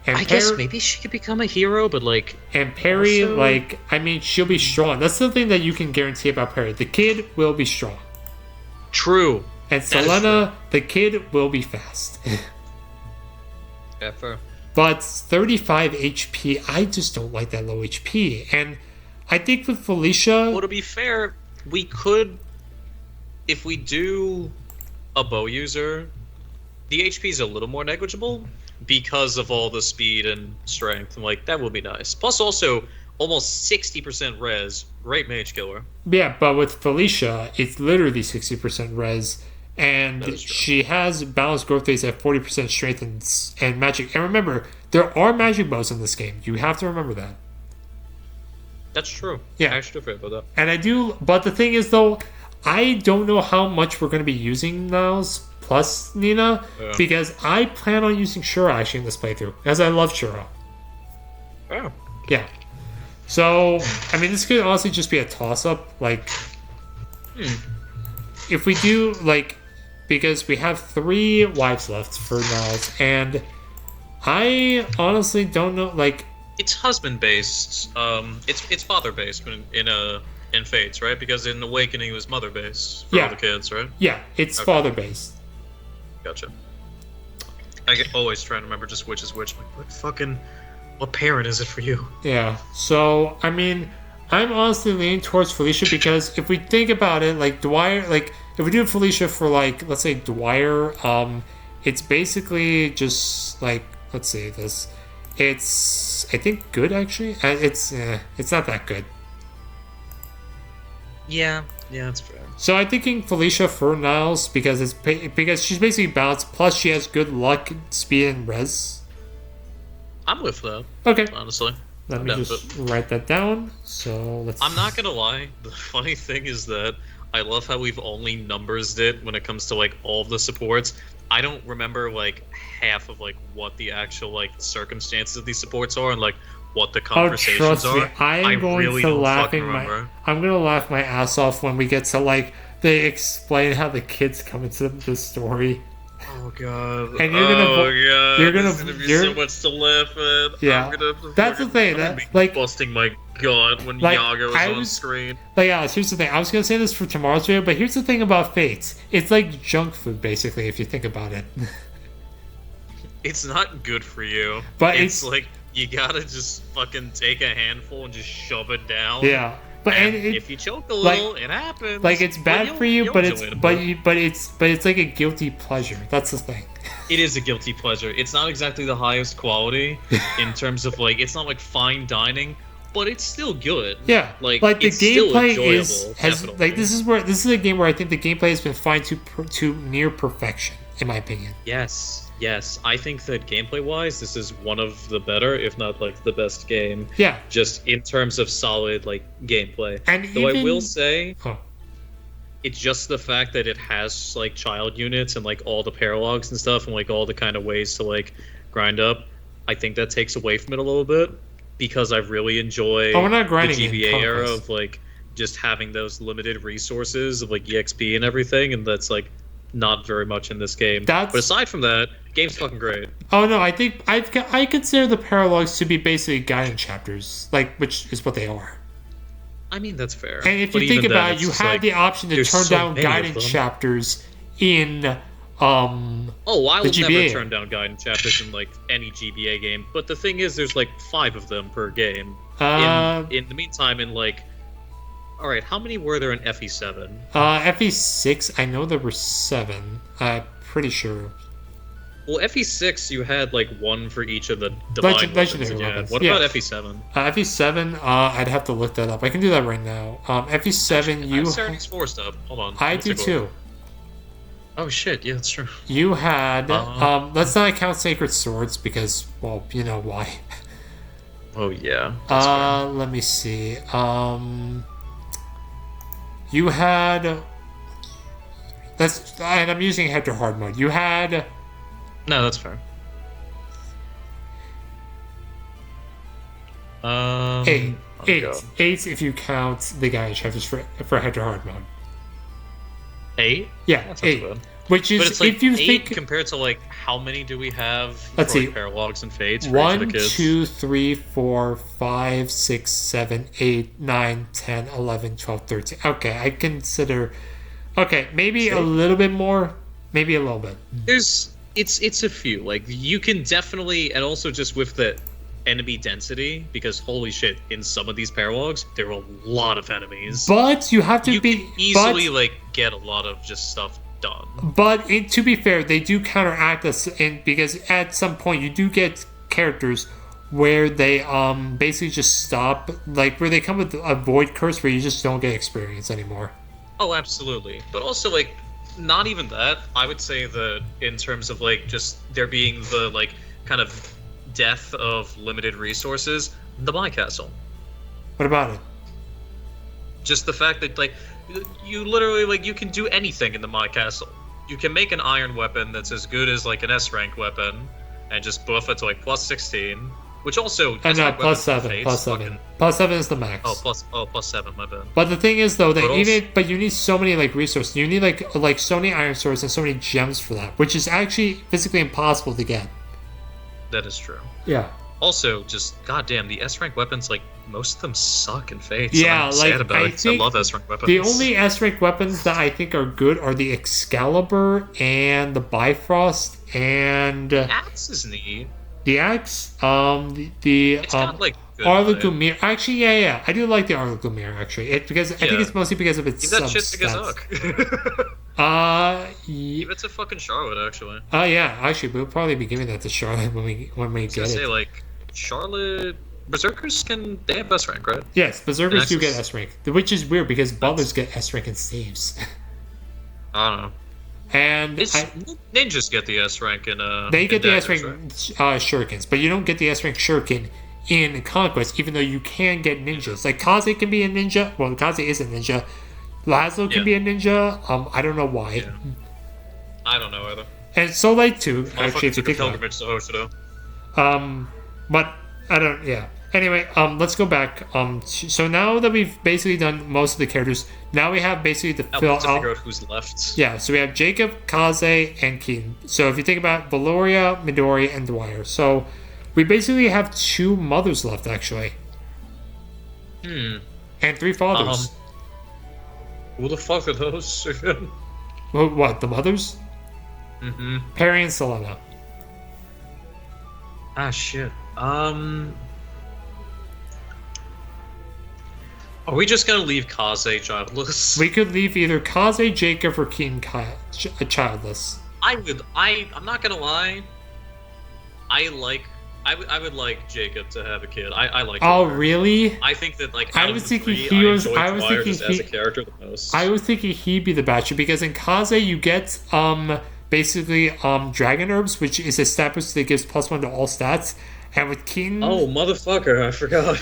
And I guess maybe she could become a hero, but like. And Perry, also... like, I mean, she'll be strong. That's the thing that you can guarantee about Perry. The kid will be strong. True. And Selena, the kid will be fast. Yeah, fair. But 35 HP, I just don't like that low HP. And I think with Felicia... Well, to be fair, we could... If we do a bow user, the HP is a little more negligible because of all the speed and strength. And, like, that would be nice. Plus, also, almost 60% res. Great mage killer. Yeah, but with Felicia, it's literally 60% res. And she has balanced growth rates at 40% strength and magic. And remember, there are magic bows in this game. You have to remember that. That's true. Yeah. I actually forget about that. And I do, but the thing is, though, I don't know how much we're going to be using Niles plus Nina, because I plan on using Shura actually in this playthrough, as I love Shura. Oh. Yeah. So, I mean, this could honestly just be a toss-up. Like, if we do, like, because we have 3 wives left for Niles, and I honestly don't know, like... It's husband-based. It's father-based in Fates, right? Because in Awakening it was mother-based for all the kids, right? Yeah, it's father-based. Gotcha. I get always trying to remember just which is which. Like, what parent is it for you? Yeah, so, I mean, I'm honestly leaning towards Felicia because if we think about it, like, Dwyer, like, if we do Felicia for, like, let's say Dwyer, it's basically just, like, let's say this. It's, I think, good, actually. It's not that good. Yeah, that's fair. So I'm thinking Felicia for Niles because she's basically balanced, plus she has good luck, speed, and res. I'm with that. Okay. Honestly. Let me just write that down. So let's... I'm not gonna lie. The funny thing is that I love how we've only numbers it when it comes to, like, all of the supports. I don't remember, like, half of, like, what the actual, like, circumstances of these supports are and, like, what the conversations are. Me, I'm going to I'm gonna laugh my ass off when we get to, like, they explain how the kids come into the story. Oh god! And you're gonna be so much to laugh at. Yeah, that's the thing. That's like busting my gut when Yaga was on screen. Like, Alex, here's the thing. I was gonna say this for tomorrow's video, but here's the thing about Fates. It's like junk food, basically, if you think about it. It's not good for you. But it's like you gotta just fucking take a handful and just shove it down. Yeah. But if you choke a little, it happens. Like, it's bad for you, but it's like a guilty pleasure. That's the thing. It is a guilty pleasure. It's not exactly the highest quality in terms of, like, it's not like fine dining, but it's still good. Yeah. Like the it's gameplay has like this is a game where I think the gameplay has been fine to near perfection, in my opinion. Yes, I think that gameplay-wise, this is one of the better, if not, like, the best game. Yeah. Just in terms of solid, like, gameplay. And though I will say, it's just the fact that it has, like, child units and, like, all the paralogs and stuff and, like, all the kind of ways to, like, grind up. I think that takes away from it a little bit because I really enjoy we're not grinding the GBA era of, like, just having those limited resources of, like, EXP and everything, and that's, like, not very much in this game. But aside from that, game's fucking great. Oh no, I think I consider the paralogs to be basically guiding chapters, like, which is what they are. I mean, that's fair. And if you think about it, you have the option to turn down guidance chapters in I will never turn down guidance chapters in, like, any GBA game. But the thing is, there's, like, 5 of them per game. In the meantime, in, like, alright, how many were there in FE7? FE6, I know there were 7. I'm pretty sure. Well, FE6, you had, like, 1 for each of the divine weapons. What about FE7? FE7, I'd have to look that up. I can do that right now. FE7, you... I have forced up. Hold on. I do too. Oh, shit. Yeah, that's true. You had... let's not count Sacred Swords because, well, you know why. Oh, yeah. Let me see. You had... and I'm using head to hard mode. You had No, that's fair. Eight. Eight. Go. 8 if you count the guy in chapters for head-to-hard mode. 8? Yeah, That sounds 8. good. Which is, But it's like if you 8 think... compared to like how many do we have Let's for see. like, paralogs and fates for each of 1, the kids? 2, 3, 4, 5, 6, 7, 8, 9, 10, 11, 12, 13. Okay, I consider... Okay, maybe a little bit more. Maybe a little bit. It's a few. Like, you can definitely... And also just with the enemy density, because holy shit, in some of these paralogs, there are a lot of enemies. But you have to you be... can easily, like, get a lot of just stuff done. But to be fair, they do counteract us because at some point you do get characters where they basically just stop, like where they come with a void curse where you just don't get experience anymore. Oh, absolutely. But also, like, not even that. I would say that in terms of, like, just there being the, like, kind of death of limited resources, the My Castle. What about it? Just the fact that, like, you literally, like, you can do anything in the My Castle. You can make an iron weapon that's as good as, like, an S-rank weapon, and just buff it to, like, plus 16, which also... No, plus 7, plus 7. Fucking... Plus 7 is the max. Plus 7, my bad. But the thing is, though, that But you need so many, like, resources. You need, like so many iron swords and so many gems for that, which is actually physically impossible to get. That is true. Yeah. Also, just goddamn, the S-rank weapons, like, most of them suck in Fates. Yeah, I'm like, sad about it, 'cause I love S-rank weapons. The only S-rank weapons that I think are good are the Excalibur and the Bifrost and Axe is neat. the axe. It's got, like, good Arlegumir. Actually, yeah, I do like the Arlegumir. Actually, I think it's mostly because of its Give that shit to stats. Gazok. Give it to fucking Charlotte, actually. Yeah. Actually, we'll probably be giving that to Charlotte when we get it. Say, like, Charlotte... Berserkers they have S rank, right? Yes, Berserkers do get S rank, which is weird because Butlers get S rank and saves. I don't know. And ninjas get the S rank in they get the S rank right? shurikens, but you don't get the S rank shuriken in Conquest, even though you can get ninjas. Like Kaze can be a ninja. Well, Kaze is a ninja. Laszlo can be a ninja. I don't know why. Yeah. I don't know either. And Soul Light too. Actually, if you think pilgrimage to Hoshino. But I don't. Yeah. Anyway, let's go back. So now that we've basically done most of the characters, now we have basically to fill out. Figure out who's left. Yeah, so we have Jacob, Kaze, and Keen. So if you think about Valoria, Midori, and Dwyer, so we basically have 2 mothers left, actually. And 3 fathers. Who the fuck are those? What, the mothers? Mm-hmm. Perry and Selena. Ah, shit. Are we just gonna leave Kaze childless? We could leave either Kaze, Jacob, or Keen childless. I'm not gonna lie. I would like Jacob to have a kid. I like. Oh, Dwyer. really? I think that like I was thinking he was. I was thinking he as a character the most. I was thinking he'd be the bachelor because in Kaze you get basically dragon herbs, which is a stat boost that gives +1 to all stats, and with Keen. Oh motherfucker! I forgot.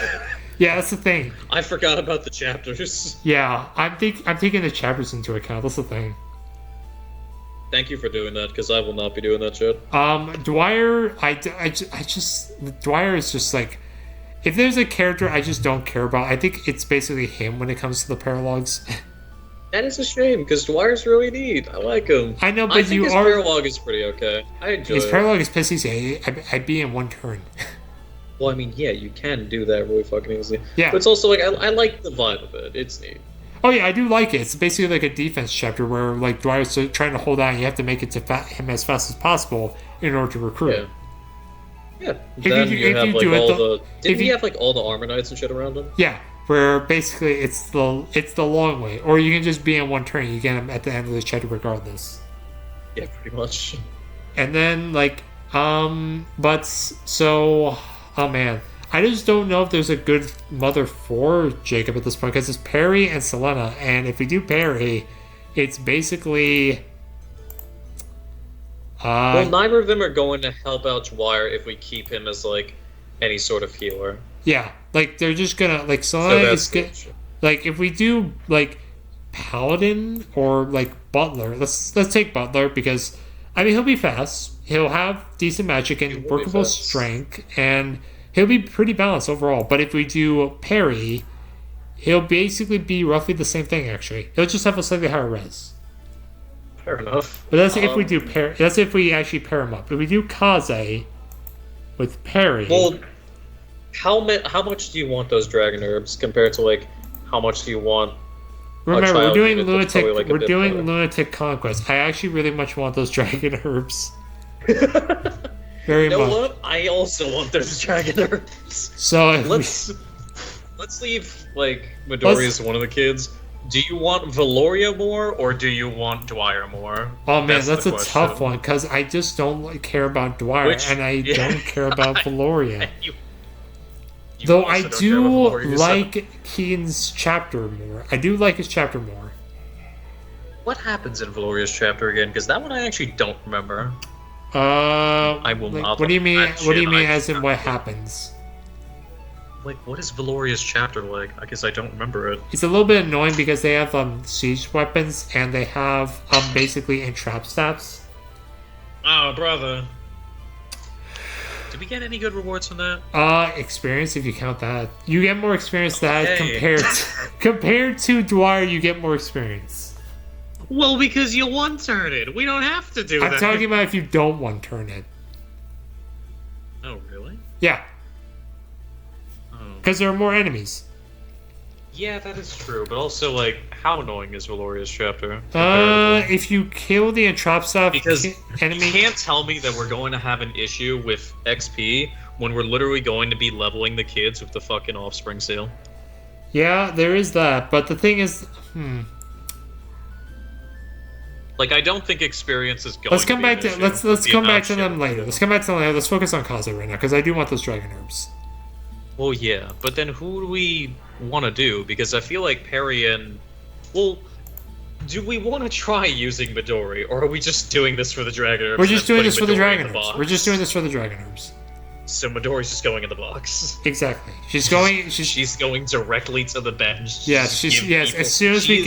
Yeah, that's the thing. I forgot about the chapters. Yeah, I'm taking the chapters into account. That's the thing. Thank you for doing that, because I will not be doing that shit. Dwyer, Dwyer is just like, if there's a character I just don't care about, I think it's basically him when it comes to the paralogs. That is a shame, because Dwyer's really neat. I like him. I know, but I think his paralog is pretty okay. I enjoy his it. paralog is pissy. I'd be in 1 turn. Well, I mean, yeah, you can do that really fucking easily. Yeah. But it's also, like, I like the vibe of it. It's neat. Oh, yeah, I do like it. It's basically like a defense chapter where, like, Dwyer's trying to hold out and you have to make it to him as fast as possible in order to recruit. Yeah. Then you have, like, all the... Didn't he have, like, all the armor knights and shit around him? Yeah, where basically it's the long way. Or you can just be in 1 turn. You get him at the end of the chapter regardless. Yeah, pretty much. And then, like, but, so... Oh, man. I just don't know if there's a good mother for Jacob at this point, because it's Perry and Selena, and if we do Perry, it's basically... well, neither of them are going to help out Dwyer if we keep him as, like, any sort of healer. Yeah, like, they're just gonna, like, Selena is good. Like, if we do, like, Paladin or, like, Butler, let's take Butler, because I mean, he'll be fast. He'll have decent magic and workable strength, and he'll be pretty balanced overall. But if we do parry, he'll basically be roughly the same thing. Actually, he'll just have a slightly higher res. Fair enough. But that's if we do parry. That's if we actually pair him up. If we do Kaze with parry. Well, how much do you want those dragon herbs compared to like how much do you want? Remember, we're doing lunatic. Like we're doing lunatic conquest. I actually really much want those dragon herbs. Very much. What? I also want those dragon herbs. So let's leave like Midori as one of the kids. Do you want Valoria more or do you want Dwyer more? Oh man, that's a tough one because I just don't care about Dwyer and I don't care about Valoria. Though I do like Keen's chapter more. I do like his chapter more. What happens in Valoria's chapter again? Because that one I actually don't remember. I will not. What do you mean? What do you mean? As in what happens? Like, what is Valoria's chapter like? I guess I don't remember it. It's a little bit annoying because they have siege weapons and they have basically entrap stats. Oh, brother. Did we get any good rewards from that? Experience if you count that. You get more experience that compared to Dwyer, you get more experience. Well, because you one-turn it. We don't have to do that. I'm talking about if you don't one-turn it. Oh, really? Yeah. Because there are more enemies. Yeah, that is true. But also, like, how annoying is Valoria's chapter? If you kill the entrap stuff, because enemy... you can't tell me that we're going to have an issue with XP when we're literally going to be leveling the kids with the fucking offspring seal. Yeah, there is that. But the thing is, Like, I don't think experience is going. Let's come back to let's come back to them later. Let's come back to them later. Let's focus on Kaze right now because I do want those dragon herbs. Well, yeah, but then who do we want to do? Because I feel like Perry and... Well, do we want to try using Midori, or are we just doing this for the dragon herbs? We're just doing this for the dragon herbs. We're just doing this for the dragon herbs. So Midori's just going in the box. Exactly. She's going... She's going directly to the bench. Yes, yes. As soon as we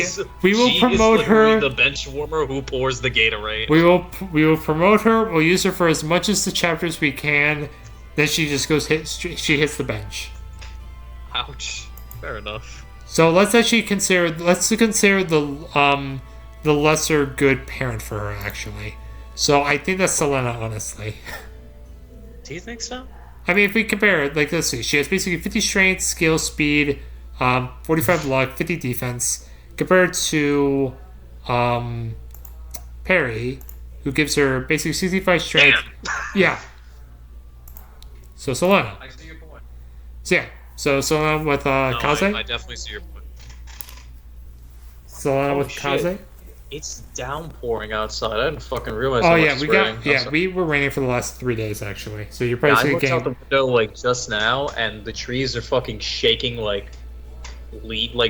will promote her... the bench warmer who pours the Gatorade. We will promote her. We'll use her for as much as the chapters we can. Then she just goes she hits the bench. Ouch. Fair enough. So let's consider the lesser good parent for her actually. So I think that's Selena, honestly. Do you think so? I mean, if we compare it, like let's see, she has basically 50 strength, skill, speed, 45 luck, 50 defense, compared to Perry, who gives her basically 65 strength. Damn. Yeah. So Selena. I see your point. So yeah. So Selena with Kaze. I definitely see your point. Selena with Kaze. It's downpouring outside. I didn't fucking realize. Oh yeah, we were raining for the last 3 days actually. So you're probably I looked out the window like just now, and the trees are fucking shaking like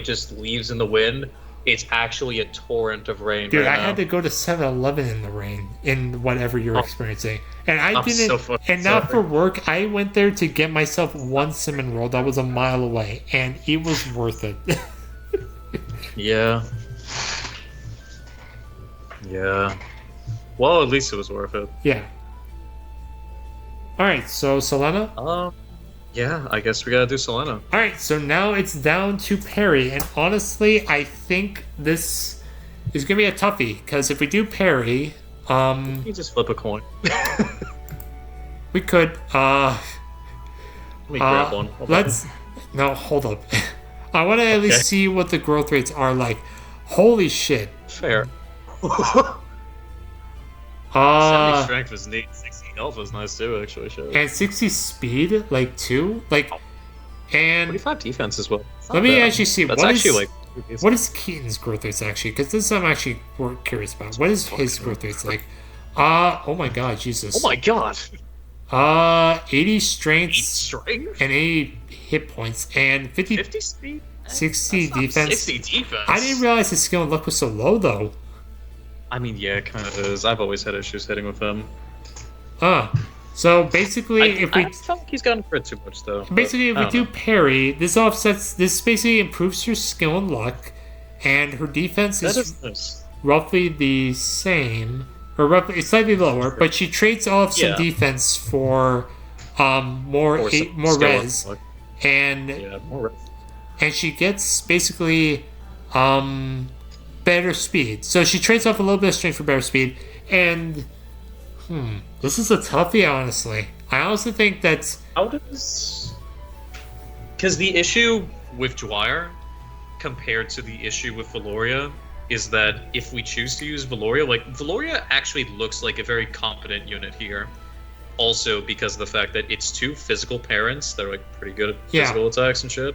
just leaves in the wind. It's actually a torrent of rain. Dude, right I now. had to go to 7-Eleven in the rain in whatever you're experiencing, and I didn't. And not for work. I went there to get myself one cinnamon roll that was a mile away, and it was worth it. Yeah. Yeah. Well, at least it was worth it. Yeah. All right, so Selena. Yeah, I guess we gotta do Selena. All right, so now it's down to Perry, and honestly, I think this is gonna be a toughie because if we do Perry, you just flip a coin. we could. Let me grab one. No, hold up. I want to at least see what the growth rates are like. Holy shit! Fair. 70 strength was neat. 60 health was nice too, actually. Shit. And 60 speed, like 2, like, and 45 defense as well. Let me actually see. That's actually what is Keaton's growth rates actually? Because this I'm actually curious about. What is his growth rates like? Oh my god, Jesus! Oh my god! 80 strength, and 80 hit points, and 50 speed, 60 defense. 60 defense. I didn't realize his skill and luck was so low though. I mean, yeah, it kind of is. I've always had issues hitting with him. So basically, I feel like he's gotten crit too much though. Basically, if we do parry, this basically improves her skill and luck, and her defense is roughly the same. or roughly slightly lower, True. but she trades off some Yeah. defense for more Or some more skill res, unlock. and Yeah, more res. and she gets basically better speed. So she trades off a little bit of strength for better speed, and this is a toughie, honestly. I honestly think that How does... Because the issue with Dwyer, compared to the issue with Valoria, is that if we choose to use Valoria, like, Valoria actually looks like a very competent unit here. Also, because of the fact that it's two physical parents that are, like, pretty good at physical attacks and shit.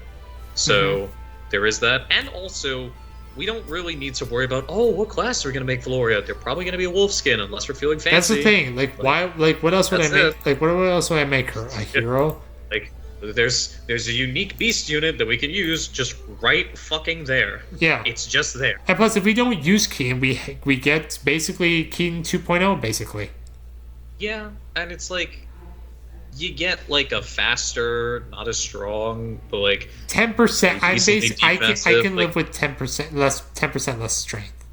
So, there is that. And also, we don't really need to worry about, oh, what class are we going to make Valoria? They're probably going to be a wolfskin, unless we're feeling fancy. that's the thing. Like, why? Like, what else would I make? Like, what else would I make her? A hero? Like, there's a unique beast unit that we can use just right fucking there. Yeah. It's just there. And plus, if we don't use Keen, we get basically Keen 2.0, basically. Yeah, and it's like, you get like a faster, not as strong, but like 10%. I can live like, with 10% less strength.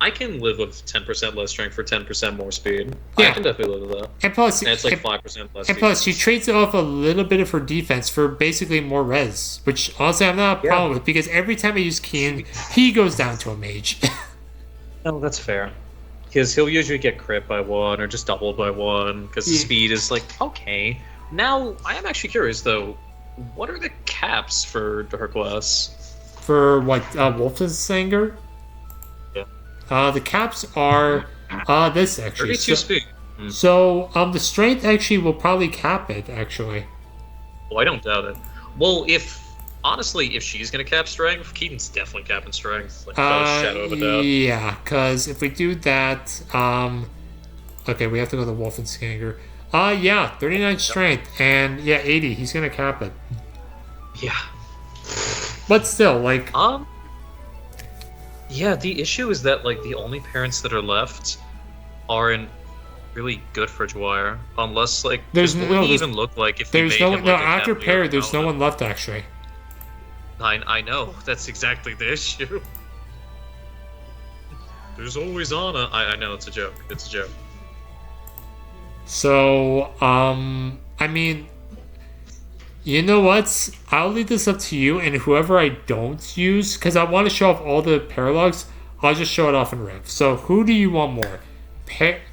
I can live with 10% less strength for 10% more speed. Yeah. I can definitely live with that. And plus, And it's like 5% less. And plus, she trades off a little bit of her defense for basically more res, which honestly I'm not a problem with, because every time I use Keen, he goes down to a mage. No, that's fair. Because he'll usually get crit by 1 or just doubled by 1, because the speed is like, okay. Now, I am actually curious though, what are the caps for her class? For what, Wolf's Anger? Yeah. The caps are this actually. 32 speed. So the strength actually will probably cap it actually. Well, I don't doubt it. Well, honestly, if she's gonna cap strength, Keaton's definitely capping strength. Like, without a shadow of a doubt. Yeah, because if we do that, okay, we have to go to Wolfenskanger. Yeah, 39 strength, and yeah, 80. He's gonna cap it. Yeah. But still, like, yeah, the issue is that like the only parents that are left aren't really good for Dwyer, unless like there's what no would he even look like if there's we made no him, no like, a after Cavalier Perry. There's no Paladin? one left actually. I know, that's exactly the issue. There's always Anna. I know, it's a joke. It's a joke. So, I mean, you know what? I'll leave this up to you, and whoever I don't use, because I want to show off all the paralogs, I'll just show it off in Riv. So, who do you want more?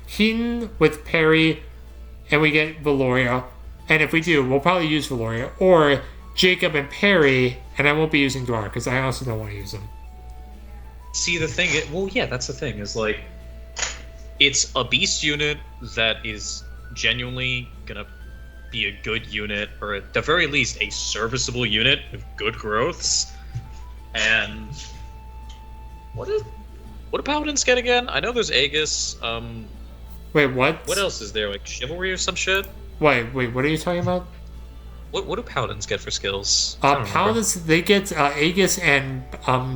Keaton with Perry, and we get Valoria. And if we do, we'll probably use Valoria. Or Jacob and Perry, and I won't be using Dwyer, because I also don't want to use them. See, the thing is, well, yeah, that's the thing, is like, it's a beast unit that is genuinely gonna be a good unit, or at the very least, a serviceable unit with good growths. And what do paladins get again? I know there's Aegis. Wait, what? What else is there? Like chivalry or some shit? Wait, what are you talking about? What do paladins get for skills? I don't remember. Paladins, they get Aegis and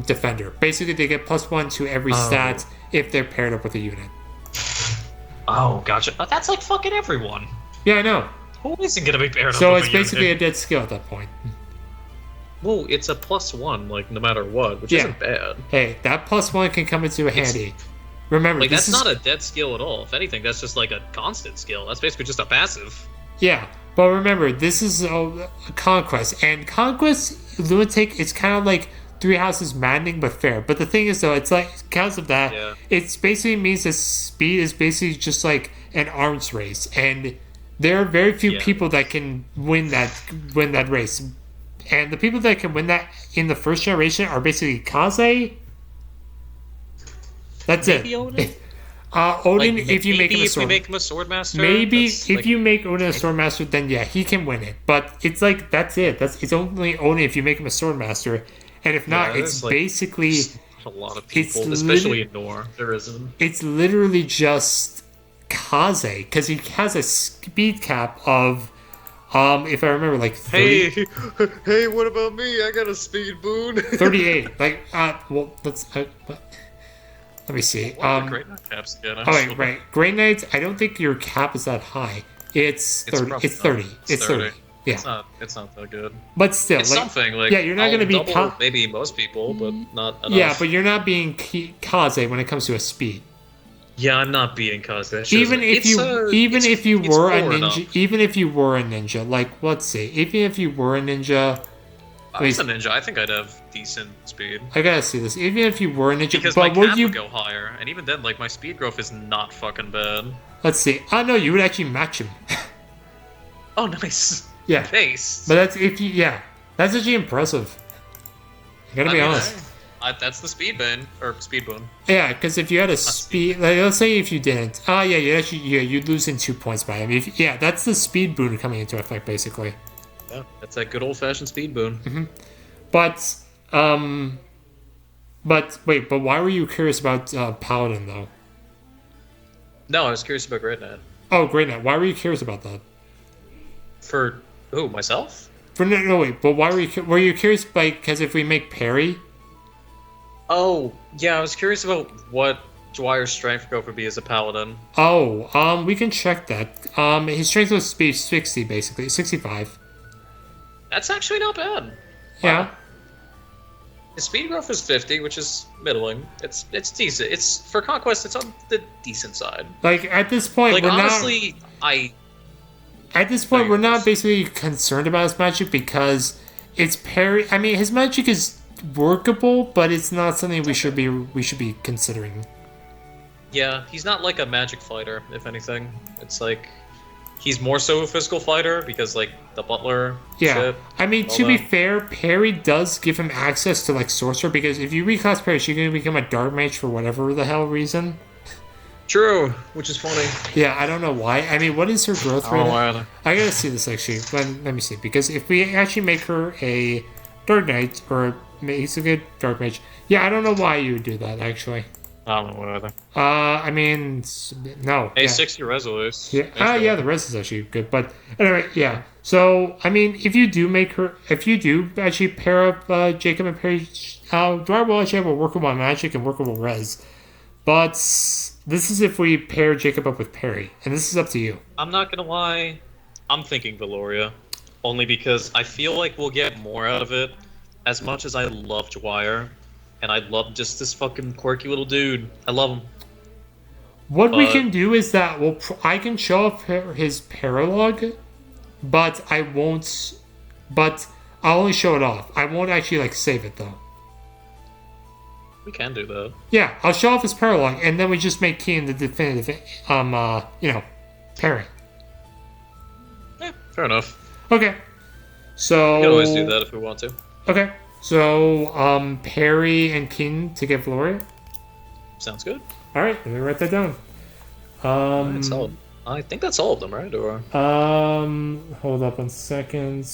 Defender. Basically, they get +1 to every stat if they're paired up with a unit. Oh, gotcha. Oh, that's like fucking everyone. Yeah, I know. Who isn't gonna be paired up So with it's a basically unit? a dead skill at that point. Well, it's a +1, like, no matter what, which isn't bad. Hey, that +1 can come into handy. Remember, Like, this that's is... not a dead skill at all. If anything, that's just like a constant skill. That's basically just a passive. Yeah, but remember, this is a Conquest. And Conquest, Lunatic, it's kind of like Three Houses Maddening, but fair. But the thing is, though, it's like, because of that, it basically means that speed is basically just like an arms race. And there are very few people that can win that race. And the people that can win that in the first generation are basically Kaze. That's Maybe it. Odin? Odin, Like, if you make him a if we sword. make him a swordmaster. Maybe that's, if like, you make Odin a swordmaster, then yeah, he can win it. But it's like that's it. It's only Odin if you make him a swordmaster, and if not, it's like, basically a lot of people, especially in Nor. There isn't. It's literally just Kaze because he has a speed cap of, if I remember, like 30, Hey, what about me? I got a speed boon. 38. Like, well, let's. Let me see. What are the Great Knight caps again? Right. Great Knights, I don't think your cap is that high. It's 30. It's 30. It's 30. Yeah. It's not that good. But still, It's like, something. Like, yeah, you're not going to be double maybe most people, but not enough. Yeah, but you're not being Kaze when it comes to a speed. Yeah, I'm not beating Kazuya. That shit is- Even if you it's were a poor ninja, enough. even if you were a ninja, like let's see, even if you were a ninja, I was a ninja. I think I'd have decent speed. I gotta see this. Even if you were a ninja, Because my but would cap you? would go higher, and even then, like, my speed growth is not fucking bad. Let's see. Oh no, you would actually match him. Oh, nice. Yeah. Base. But that's if you, yeah, that's actually impressive. I gotta be honest. That's the speed bane or speed boon. Yeah, because if you had a speed, like, let's say if you didn't, yeah, you actually, yeah, you'd lose in 2 points by him. Yeah, that's the speed boon coming into effect, basically. Yeah, that's that good old fashioned speed boon. But, wait, but why were you curious about Paladin though? No, I was curious about Great Knight. Oh, Great Knight. Why were you curious about that? For who? Myself? No, wait. But why were you curious? Because if we make parry. Oh, yeah, I was curious about what Dwyer's strength growth would be as a paladin. Oh, we can check that. His strength was speed 60, basically 65. That's actually not bad. Yeah. Wow. His speed growth is 50, which is middling. It's decent. It's for Conquest. It's on the decent side. Like at this point, Like we're honestly, not. At this point, we're not basically concerned about his magic because it's parry. I mean, his magic is workable, but it's not something we should be considering. Yeah, he's not like a magic fighter. If anything, it's like he's more so a physical fighter because like the butler. Yeah, shit, I mean to be fair, parry does give him access to like sorcerer because if you reclass parry, she can become a dark mage for whatever the hell reason. True, which is funny. Yeah, I don't know why. I mean, what is her growth rate? Oh, I gotta see this actually. Let me see because if we actually make her a dark knight or he's a good dark mage. Yeah, I don't know why you would do that actually. I don't know either. I mean, no. A Yeah. 60 Resolute. Yeah. Yeah. The rest is actually good, but anyway, yeah. So I mean, if you do actually pair up Jacob and Perry, Dwyer will actually have a workable magic and workable res. But this is if we pair Jacob up with Perry, and this is up to you. I'm not gonna lie, I'm thinking Valoria, only because I feel like we'll get more out of it. As much as I love Dwyer, and I love just this fucking quirky little dude, I love him. What we can do is that I can show off his paralog, but I won't. But I'll only show it off. I won't actually like save it though. We can do that. Yeah, I'll show off his paralog, and then we just make Keen the definitive, pairing. Yeah, fair enough. Okay. So We can always do that if we want to. Okay. So Perry and Keen to get Gloria. Sounds good. All right, let me write that down. That's all. I think that's all of them, right? Or Hold up 1 second.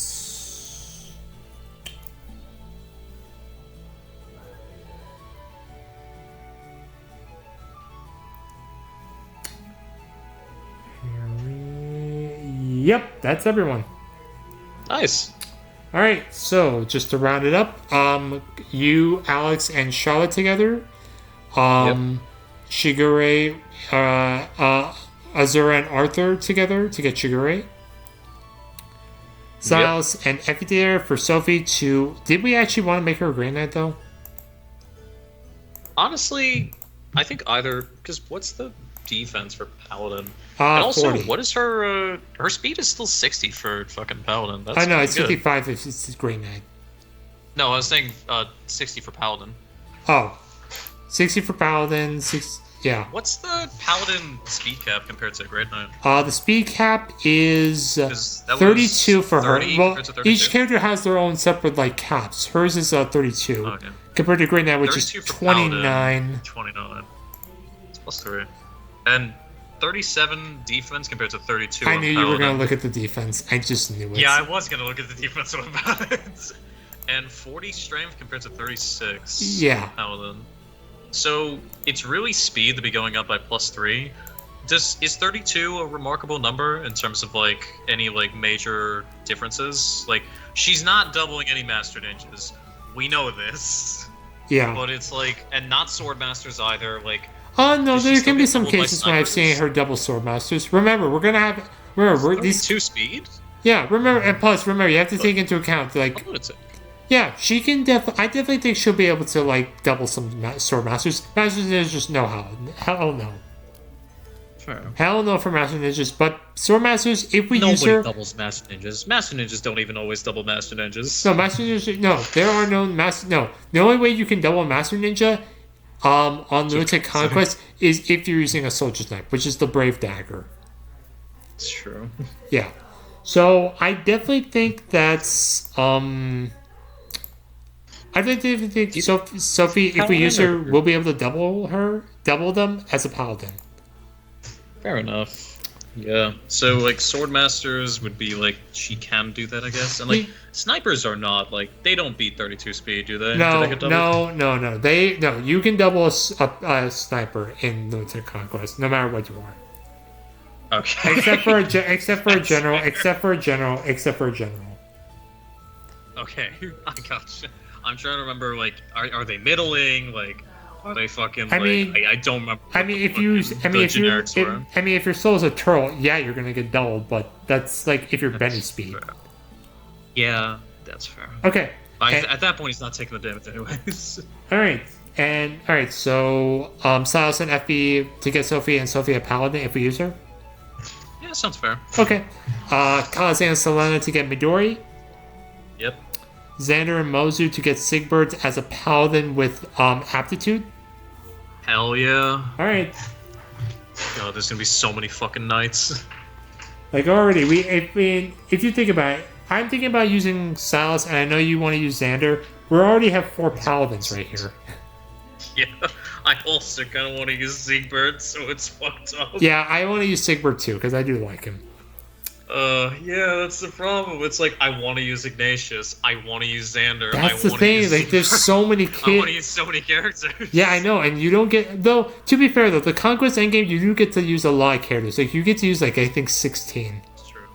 Yep, that's everyone. nice. All right, so just to round it up, you, Alex, and Charlotte together. Shigure, Azura, and Arthur together to get Shigure. Silas and Effie there for Sophie to. Did we actually want to make her a Grey Knight though? Honestly, I think either because what's the defense for Paladin? And also, 40. what is her her speed is still 60 for fucking Paladin. That's I know it's good. 55 if it's Grey Knight. No, I was saying 60 for Paladin. Oh, 60 for Paladin. 6. Yeah. What's the Paladin speed cap compared to Great Knight? The speed cap is that 32 was for her. 30 Well, compared to 32? each character has their own separate like caps. Hers is 32 Okay. compared to Grey Knight, which is 32 for 29. Paladin, 29. It's plus 3. And 37 defense compared to 32 I on knew you were Paladin. gonna look at the defense. I just knew it. Yeah, I was gonna look at the defense on that. And 40 strength compared to 36. Yeah. Paladin. So it's really speed to be going up by plus 3. Is 32 a remarkable number in terms of like any like major differences? Like she's not doubling any master ninjas. We know this. Yeah. But it's like, and not sword masters either. Like. No, Does she there still can be get some doubled by cases when I've seen snipers? her double sword masters. Remember, we're gonna have. Remember, these. 2 speed? Yeah, remember, and plus, remember, you have to take into account like. Yeah, she can definitely. I definitely think she'll be able to like double some sword masters. Masters just know how. Hell no. fair. Hell no for Master Ninjas, but Sword Masters, if we use her... Nobody doubles Master Ninjas. Master Ninjas don't even always double Master Ninjas. No, Master Ninja... No, there are no Master... No, the only way you can double Master Ninja on Lunatic Conquest is if you're using a Soldier's Knife, which is the Brave Dagger. It's true. Yeah. So, I definitely think that's... I definitely think Sophie, if we use her, we'll be able to double them as a Paladin. Fair enough. Yeah. So, like, Swordmasters would be, like, she can do that, I guess. And, like, Snipers are not, like, they don't beat 32 speed, do they? No, do they get doubled? No. You can double a Sniper in Lunatic Conquest, no matter what you want. Okay. Except for a general. Okay, I gotcha. I'm trying to remember, like, are they middling? Like, are they fucking, I don't remember. If your soul is a turtle, yeah, you're gonna get doubled, but that's, like, if you're Benny speed. Fair. Yeah, that's fair. Okay. At that point, he's not taking the damage anyways. Alright, so, Silas and FB to get Sophie and Sophie a Paladin if we use her? Yeah, sounds fair. Okay. Kaze and Selena to get Midori. Yep. Xander and Mozu to get Sigbert as a Paladin with aptitude. Hell yeah. Alright. God, there's gonna be so many fucking knights. Like, already, if you think about it, I'm thinking about using Silas, and I know you want to use Xander. We already have 4 Paladins right here. Yeah, I also kind of want to use Sigbert, so it's fucked up. Yeah, I want to use Sigbert too, because I do like him. Yeah, that's the problem. It's like, I want to use Ignatius, I want to use Xander, That's the thing, like, there's so many kids. I want to use so many characters. Yeah, I know, and you don't get, though, to be fair though, the Conquest endgame, you do get to use a lot of characters. Like, you get to use, like, I think 16. That's true.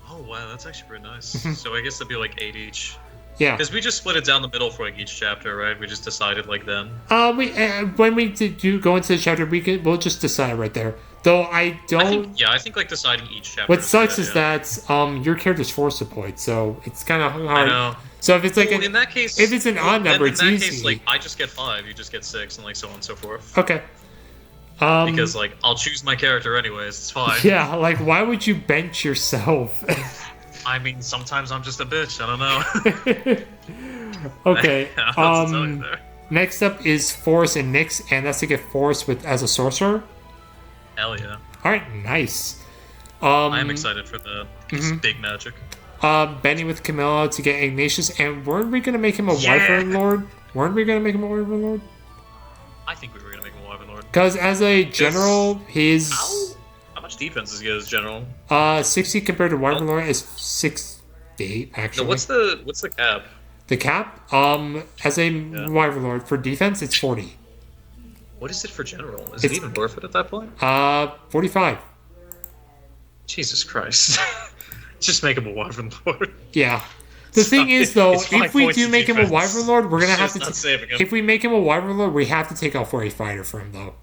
Oh, wow, that's actually pretty nice. So I guess that'd be like 8 each. Yeah. Because we just split it down the middle for, like, each chapter, right? We just decided, like, then. When we do go into the chapter, we'll just decide right there. Though I don't. I think like deciding each chapter. What sucks is that your character's force deployed, so it's kind of hard. I know. So if it's like in that case, if it's an odd number, it's easy. In that case, like, I just get 5, you just get 6, and like so on and so forth. Okay. Because like I'll choose my character anyways, it's fine. Yeah, like why would you bench yourself? I mean, sometimes I'm just a bitch. I don't know. Okay. Next up is Force and Nyx, and that's to get Force as a sorcerer. Hell yeah. Alright, nice. I'm excited for the big magic. Benny with Camilla to get Ignatius, and weren't we going to make him a Wyvern Lord? I think we were going to make him a Wyvern Lord. Because as a general, he's... How much defense does he get as general? 60 compared to Wyvern Lord is 68, actually. No, what's the cap? The cap? As a Wyvern Lord, for defense, it's 40. What is it for general? Is it even worth it at that point? 45. Jesus Christ. Just make him a Wyvern Lord. Yeah. The thing is, though, if we do make him a Wyvern Lord, we're going to have to... If we make him a Wyvern Lord, we have to take out for a fighter for him, though.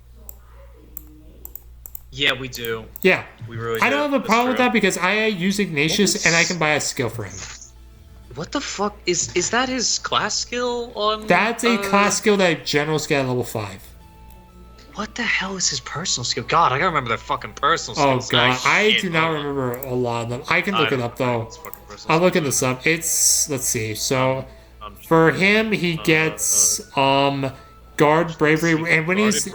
Yeah, we do. Yeah. We really I don't have a problem with that because I use Ignatius and I can buy a skill for him. What the fuck? Is that his class skill on... That's a class skill that generals get at level 5. What the hell is his personal skill? God, I gotta remember their fucking personal skills. Oh god, I do not remember a lot of them. I can look it up though. I'll look this up. It's, let's see. So for him, he gets guard bravery, and when he's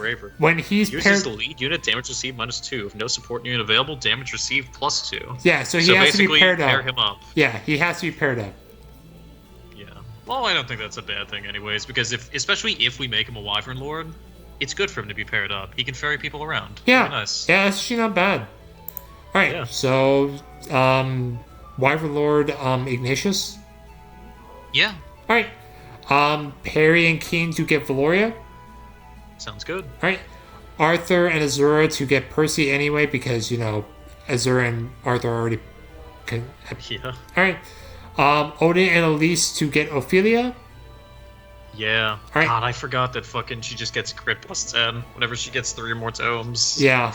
uses the lead unit, damage received -2. If no support unit available, damage received +2. Yeah, so he has to be paired up. Pair him up. Yeah, he has to be paired up. Yeah. Well, I don't think that's a bad thing, anyways, because especially if we make him a Wyvern Lord, it's good for him to be paired up. He can ferry people around. Yeah, really nice. Yeah, that's actually not bad. All right, so Wyvern Lord Ignatius. Yeah. All right. Perry and Keen to get Valoria. Sounds good. All right. Arthur and Azura to get Percy anyway because Azura and Arthur already. Yeah. All right. Odin and Elise to get Ophelia. Yeah. Right. God, I forgot that fucking she just gets crit +10 whenever she gets 3 or more tomes. Yeah.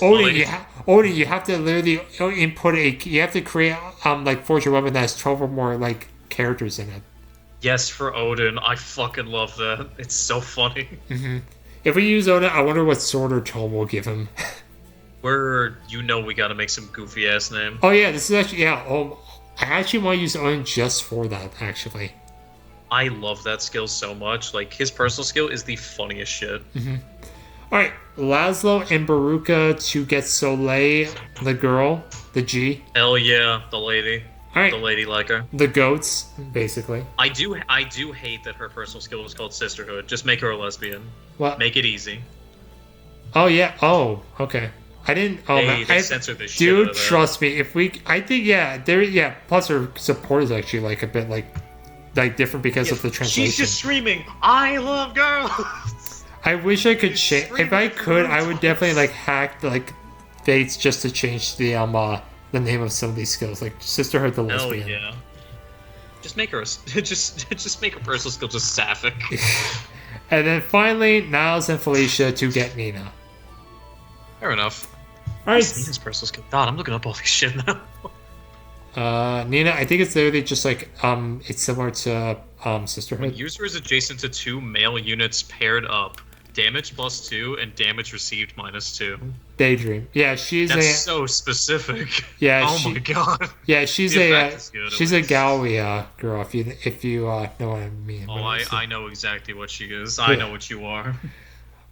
Odin, you have to literally input you have to create like forge a weapon that has 12 or more like characters in it. Yes, for Odin, I fucking love that. It's so funny. If we use Odin, I wonder what sword or tome we'll give him. we gotta make some goofy ass name. Oh yeah, this is actually I actually want to use Owen just for that. Actually, I love that skill so much. Like his personal skill is the funniest shit. All right, Laszlo and Baruka to get Soleil, the girl, the G. Hell yeah, the lady. All right, The lady like her. the goats, basically. I do hate that her personal skill was called sisterhood. Just make her a lesbian. What? Make it easy. Oh yeah. Oh, okay. I didn't. Oh Hey, man, they censored the shit out dude, of that. trust me. If we, I think yeah. Plus, her support is actually like a bit like different because of the translation. She's just screaming, "I love girls." I wish I could change. If I could, I would definitely like hack like Fates just to change the name of some of these skills, like Sisterhood the Hell Lesbian. yeah. Just make her just make her personal skill just sapphic. And then finally, Niles and Felicia to get Nina. Fair enough. All right, Nina's personal skill. God, I'm looking up all this shit now. Nina. I think it's literally just like it's similar to Sisterhood. When user is adjacent to 2 male units paired up, damage +2 and damage received -2. Daydream. Yeah, she's That's a so specific. yeah. Oh my god. Yeah, she's The a effect is good, at she's a least. Gallery girl. If you know what I mean. Oh, I know exactly what she is. Yeah. I know what you are.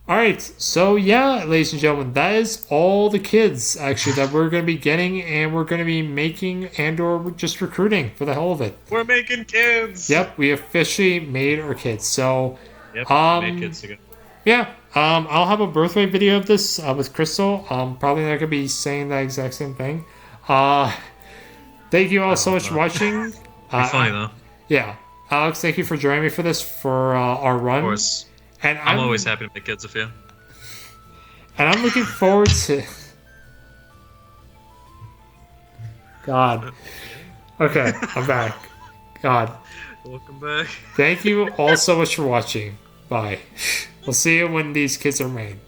All right, so yeah, ladies and gentlemen, that is all the kids actually that we're going to be getting, and we're going to be making and/or just recruiting for the hell of it. We're making kids. Yep, we officially made our kids. So, Yep. Made kids again. yeah, I'll have a birthday video of this with Crystal. Probably not going to be saying the exact same thing. Thank you all so much for watching. Funny though. Yeah, Alex, thank you for joining me for this for our run. Of course. And I'm always happy to make kids with you. And I'm looking forward to. God. Okay, I'm back. God. Welcome back. Thank you all so much for watching. Bye. We'll see you when these kids are made.